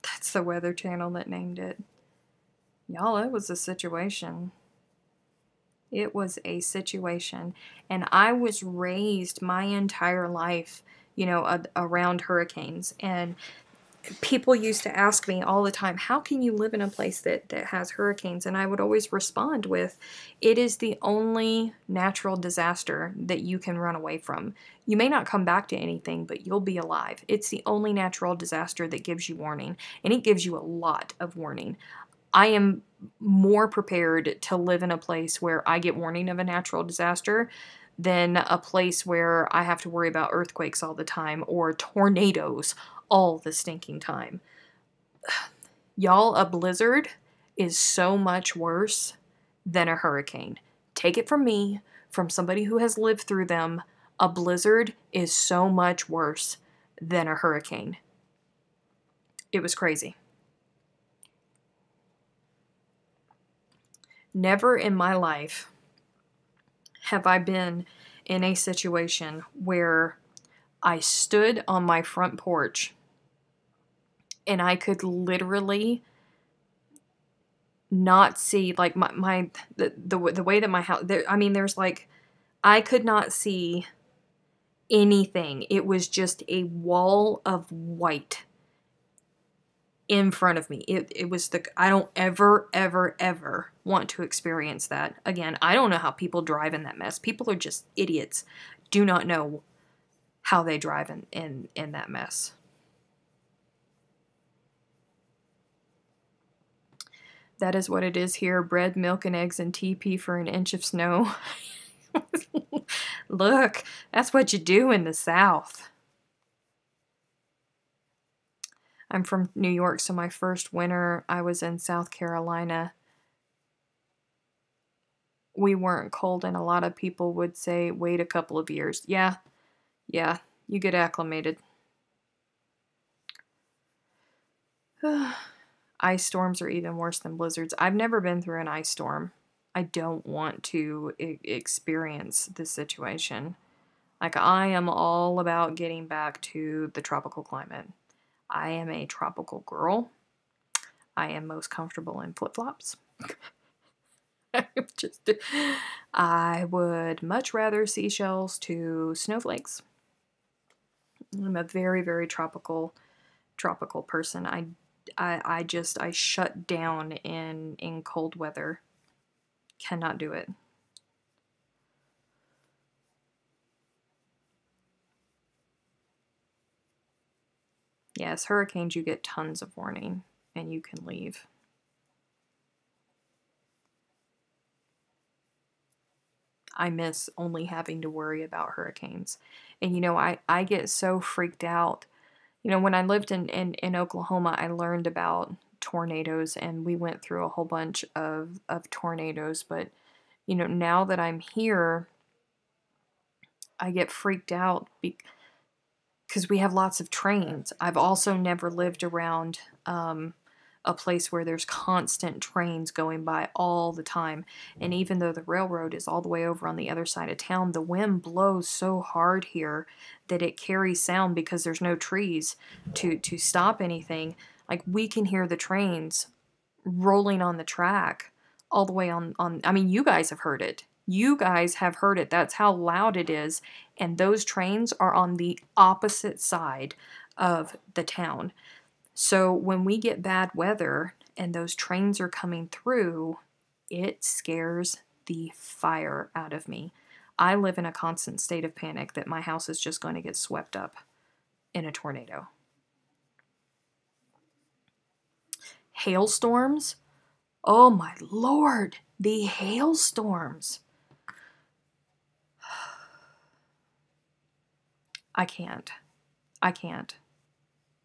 That's the Weather Channel that named it. Y'all, it was a situation. It was a situation. And I was raised my entire life, you know, around hurricanes. And people used to ask me all the time, how can you live in a place that has hurricanes? And I would always respond with, it is the only natural disaster that you can run away from. You may not come back to anything, but you'll be alive. It's the only natural disaster that gives you warning, and it gives you a lot of warning. I am more prepared to live in a place where I get warning of a natural disaster than a place where I have to worry about earthquakes all the time or tornadoes all the stinking time. Y'all, a blizzard is so much worse than a hurricane. Take it from me, from somebody who has lived through them. A blizzard is so much worse than a hurricane. It was crazy. Never in my life have I been in a situation where I stood on my front porch and I could literally not see, like, the way that my house, there, I mean, there's like, I could not see anything. It was just a wall of white in front of me. It was I don't ever want to experience that again. I don't know how people drive in that mess. People are just idiots. Do not know how they drive in that mess. That is what it is here. Bread, milk, and eggs, and TP for an inch of snow. Look, that's what you do in the South. I'm from New York, so my first winter I was in South Carolina. We weren't cold, and a lot of people would say, wait a couple of years. Yeah, you get acclimated. Ice storms are even worse than blizzards. I've never been through an ice storm. I don't want to experience this situation. Like, I am all about getting back to the tropical climate. I am a tropical girl. I am most comfortable in flip-flops. I would much rather seashells to snowflakes. I'm a very, very tropical person. I shut down in cold weather. Cannot do it. Yes, hurricanes, you get tons of warning and you can leave. I miss only having to worry about hurricanes. And, you know, I get so freaked out. You know, when I lived in Oklahoma, I learned about tornadoes, and we went through a whole bunch of tornadoes. But, you know, now that I'm here, I get freaked out because we have lots of trains. I've also never lived around a place where there's constant trains going by all the time. And even though the railroad is all the way over on the other side of town, the wind blows so hard here that it carries sound because there's no trees to stop anything. Like, we can hear the trains rolling on the track all the way on I mean, you guys have heard it. You guys have heard it. That's how loud it is. And those trains are on the opposite side of the town. So when we get bad weather and those trains are coming through, it scares the fire out of me. I live in a constant state of panic that my house is just going to get swept up in a tornado. Hailstorms? Oh my Lord, the hailstorms. I can't.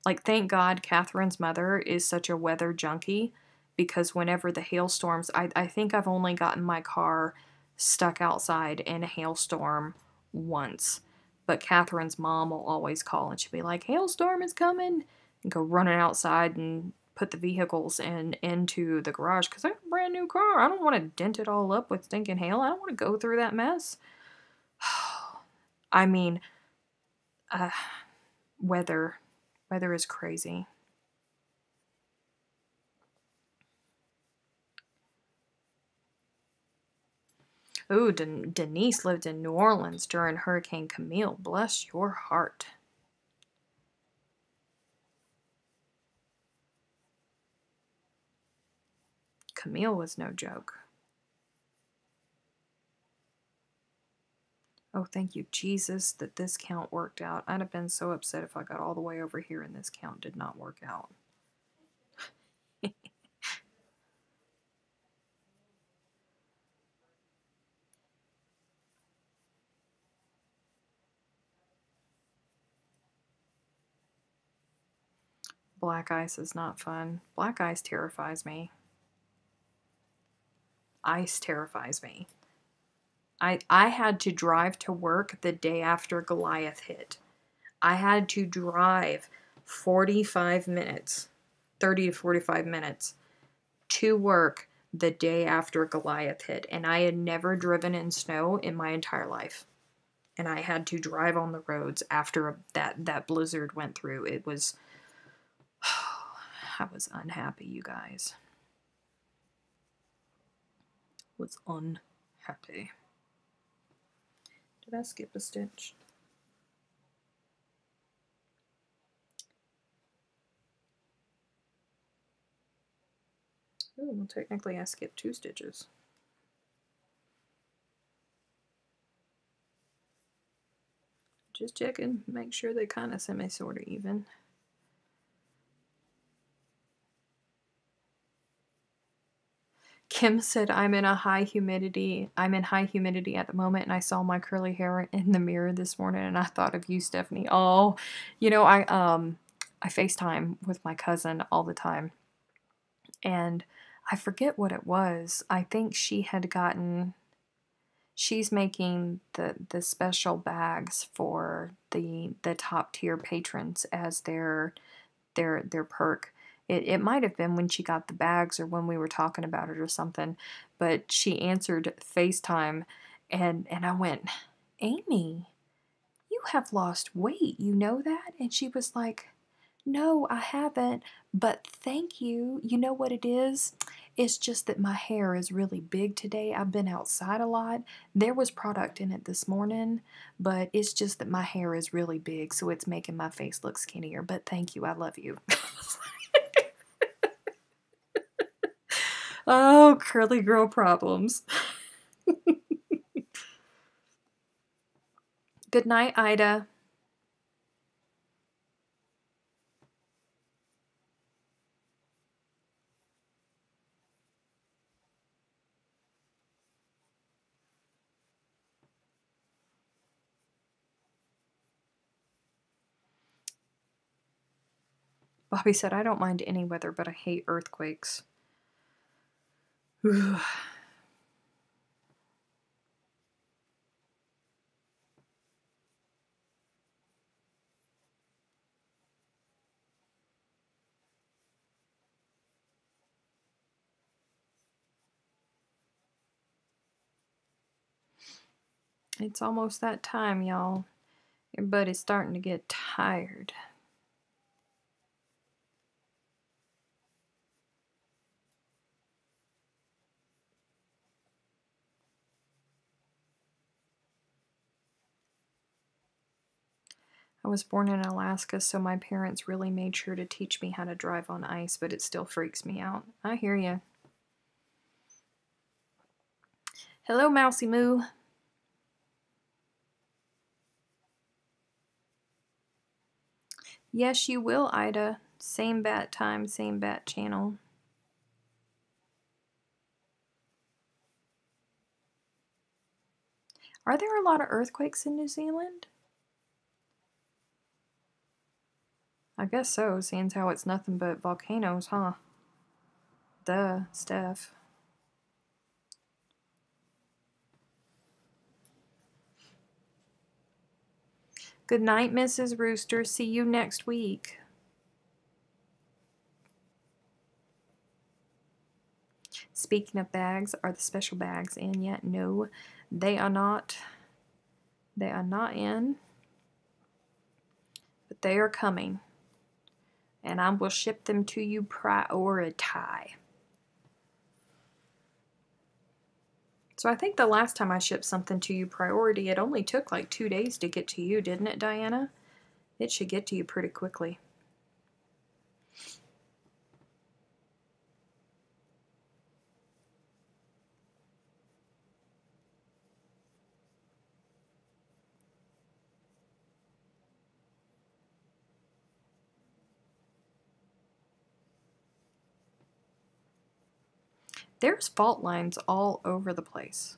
Like, thank God Catherine's mother is such a weather junkie, because whenever the hailstorms, I think I've only gotten my car stuck outside in a hailstorm once. But Catherine's mom will always call and she'll be like, hailstorm is coming, and go running outside and put the vehicles into the garage because I have a brand new car. I don't want to dent it all up with stinking hail. I don't want to go through that mess. I mean, weather is crazy. Ooh, Denise lived in New Orleans during Hurricane Camille. Bless your heart. Camille was no joke. Oh, thank you, Jesus, that this count worked out. I'd have been so upset if I got all the way over here and this count did not work out. Black ice is not fun. Black ice terrifies me. Ice terrifies me. I had to drive to work the day after Goliath hit. I had to drive 45 minutes, 30 to 45 minutes to work the day after Goliath hit. And I had never driven in snow in my entire life. And I had to drive on the roads after that blizzard went through. It was, I was unhappy, you guys. Was unhappy. Did I skip a stitch? Ooh, well, technically I skipped 2 stitches. Just checking, make sure they kind of semi-sort of even. Kim said, I'm in high humidity at the moment, and I saw my curly hair in the mirror this morning, and I thought of you, Stephanie. Oh, you know, I FaceTime with my cousin all the time, and I forget what it was. I think she had gotten, she's making the special bags for the top tier patrons as their perk. It might have been when she got the bags or when we were talking about it or something, but she answered FaceTime, and I went, Amy, you have lost weight, you know that? And she was like, no, I haven't, but thank you. You know what it is? It's just that my hair is really big today. I've been outside a lot. There was product in it this morning, but it's just that my hair is really big, so it's making my face look skinnier. But thank you. I love you. Oh, curly girl problems. Good night, Ida. Bobby said, I don't mind any weather, but I hate earthquakes. It's almost that time, y'all. Everybody's starting to get tired. I was born in Alaska, so my parents really made sure to teach me how to drive on ice, but it still freaks me out. I hear you. Hello, Mousy Moo. Yes, you will, Ida. Same bat time, same bat channel. Are there a lot of earthquakes in New Zealand? I guess so, seeing how it's nothing but volcanoes, huh? Duh, Steph. Good night, Mrs. Rooster. See you next week. Speaking of bags, are the special bags in yet? No, they are not. They are not in. But they are coming. And I will ship them to you priority. So I think the last time I shipped something to you priority, it only took like 2 days to get to you, didn't it, Diana? It should get to you pretty quickly. There's fault lines all over the place.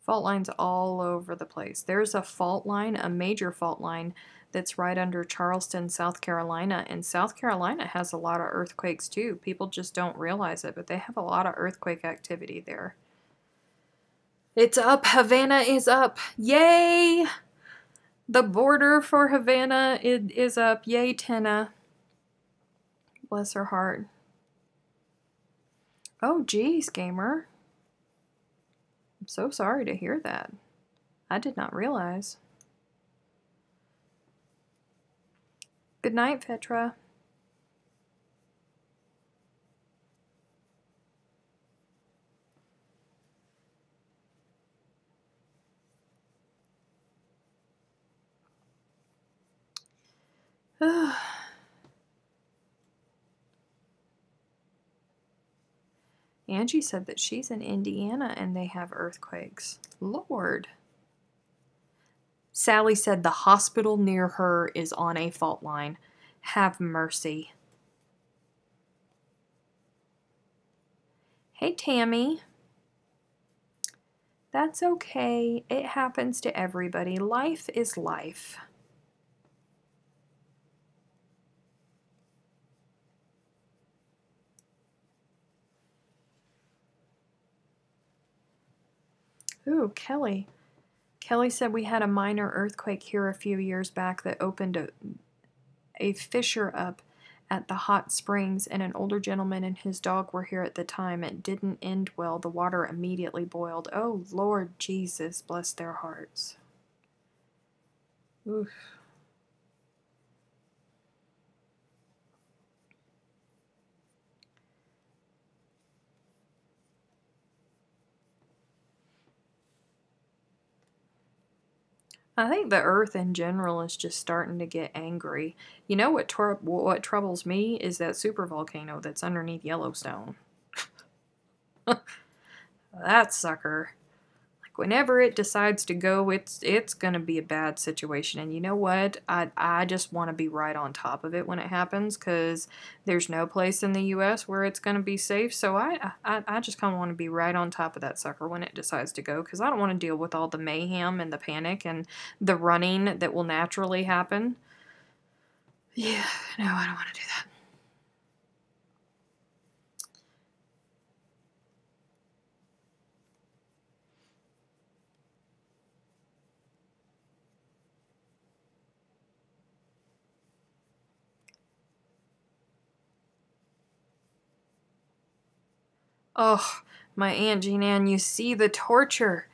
Fault lines all over the place. There's a fault line, a major fault line, that's right under Charleston, South Carolina. And South Carolina has a lot of earthquakes too. People just don't realize it, but they have a lot of earthquake activity there. It's up. Havana is up. Yay! The border for Havana is up. Yay, Tina. Bless her heart. Oh, geez, gamer. I'm so sorry to hear that. I did not realize. Good night, Petra. Angie said that she's in Indiana and they have earthquakes. Lord. Sally said the hospital near her is on a fault line. Have mercy. Hey, Tammy. That's okay. It happens to everybody. Life is life. Ooh, Kelly. Kelly said we had a minor earthquake here a few years back that opened a fissure up at the hot springs, and an older gentleman and his dog were here at the time. It didn't end well. The water immediately boiled. Oh, Lord Jesus, bless their hearts. Oof. I think the earth in general is just starting to get angry. You know what troubles me is that supervolcano that's underneath Yellowstone. That sucker. Like whenever it decides to go, it's gonna be a bad situation. And you know what? I just want to be right on top of it when it happens, because there's no place in the U.S. where it's gonna be safe. So I just kind of want to be right on top of that sucker when it decides to go, because I don't want to deal with all the mayhem and the panic and the running that will naturally happen. Yeah, no, I don't want to do that. Oh, my Aunt Jean Ann, you see the torture.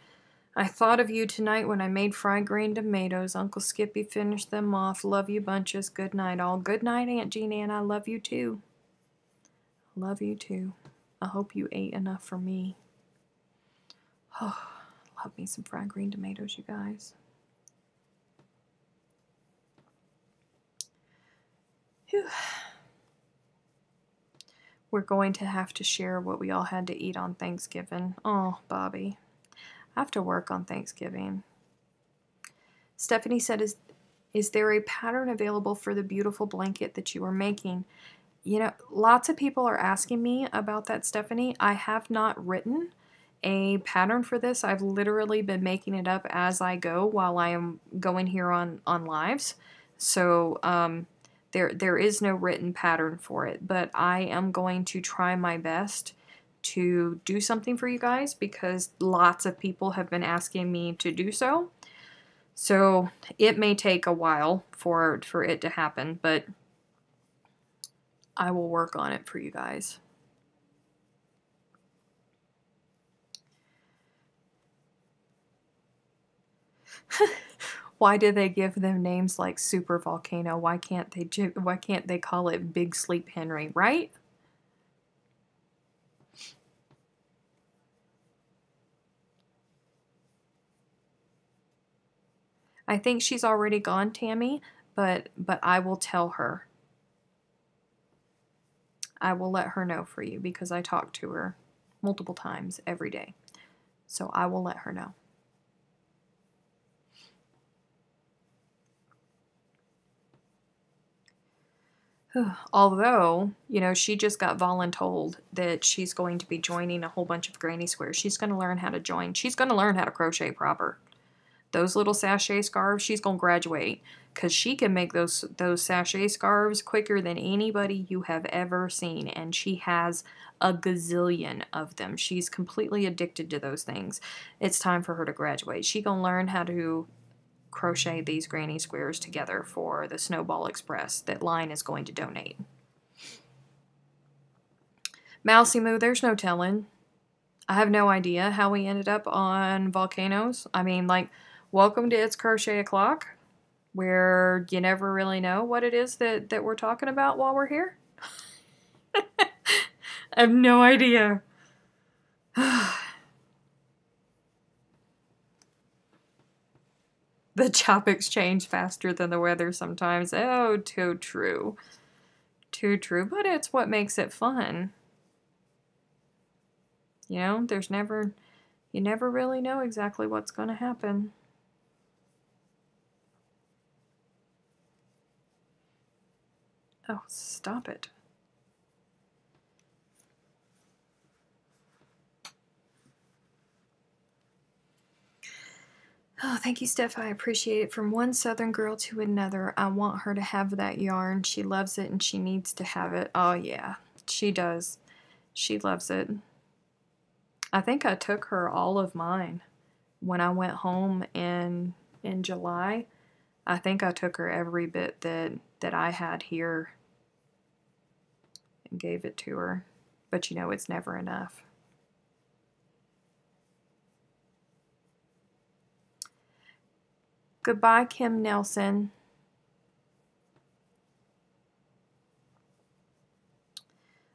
I thought of you tonight when I made fried green tomatoes. Uncle Skippy finished them off. Love you bunches. Good night, all. Good night, Aunt Jean Ann. I love you too. Love you too. I hope you ate enough for me. Oh, love me some fried green tomatoes, you guys. Whew. We're going to have to share what we all had to eat on Thanksgiving. Oh, Bobby. I have to work on Thanksgiving. Stephanie said, is there a pattern available for the beautiful blanket that you are making? You know, lots of people are asking me about that, Stephanie. I have not written a pattern for this. I've literally been making it up as I go while I am going here on lives. So there is no written pattern for it, but I am going to try my best to do something for you guys, because lots of people have been asking me to do so. So it may take a while for it to happen, but I will work on it for you guys. Why do they give them names like Super Volcano? Why can't they call it Big Sleep Henry, right? I think she's already gone, Tammy, but I will tell her. I will let her know for you because I talk to her multiple times every day. So I will let her know. Although, you know, she just got voluntold that she's going to be joining a whole bunch of granny squares. She's going to learn how to join. She's going to learn how to crochet proper. Those little sachet scarves, she's going to graduate because she can make those sachet scarves quicker than anybody you have ever seen. And she has a gazillion of them. She's completely addicted to those things. It's time for her to graduate. She's going to learn how to crochet these granny squares together for the Snowball Express that Line is going to donate. Mousy Moo, there's no telling. I have no idea how we ended up on volcanoes. I mean, like, welcome to It's Crochet O'Clock, where you never really know what it is that we're talking about while we're here. I have no idea. The topics change faster than the weather sometimes. Oh, too true. Too true. But it's what makes it fun. You know, you never really know exactly what's going to happen. Oh, stop it. Oh, thank you, Steph. I appreciate it. From one Southern girl to another, I want her to have that yarn. She loves it and she needs to have it. Oh, yeah, she does. She loves it. I think I took her all of mine when I went home in July. I think I took her every bit that I had here and gave it to her. But you know, it's never enough. Goodbye, Kim Nelson.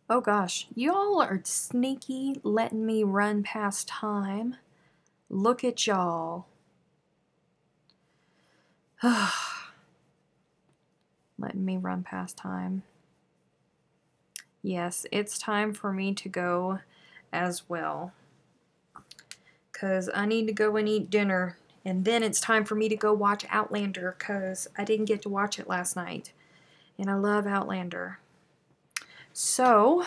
Oh gosh, y'all are sneaky, letting me run past time. Look at y'all. Letting me run past time. Yes, it's time for me to go as well. Because I need to go and eat dinner. And then it's time for me to go watch Outlander because I didn't get to watch it last night. And I love Outlander. So,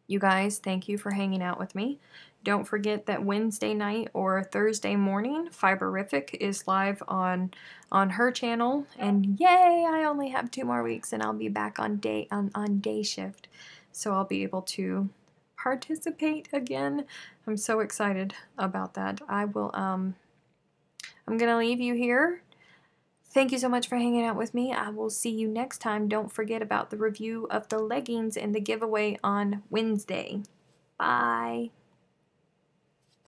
you guys, thank you for hanging out with me. Don't forget that Wednesday night or Thursday morning, Fiberific is live on her channel. And yay, I only have 2 more weeks and I'll be back on day shift. So I'll be able to participate again. I'm so excited about that. I'm gonna leave you here. Thank you so much for hanging out with me. I will see you next time. Don't forget about the review of the leggings and the giveaway on Wednesday. Bye.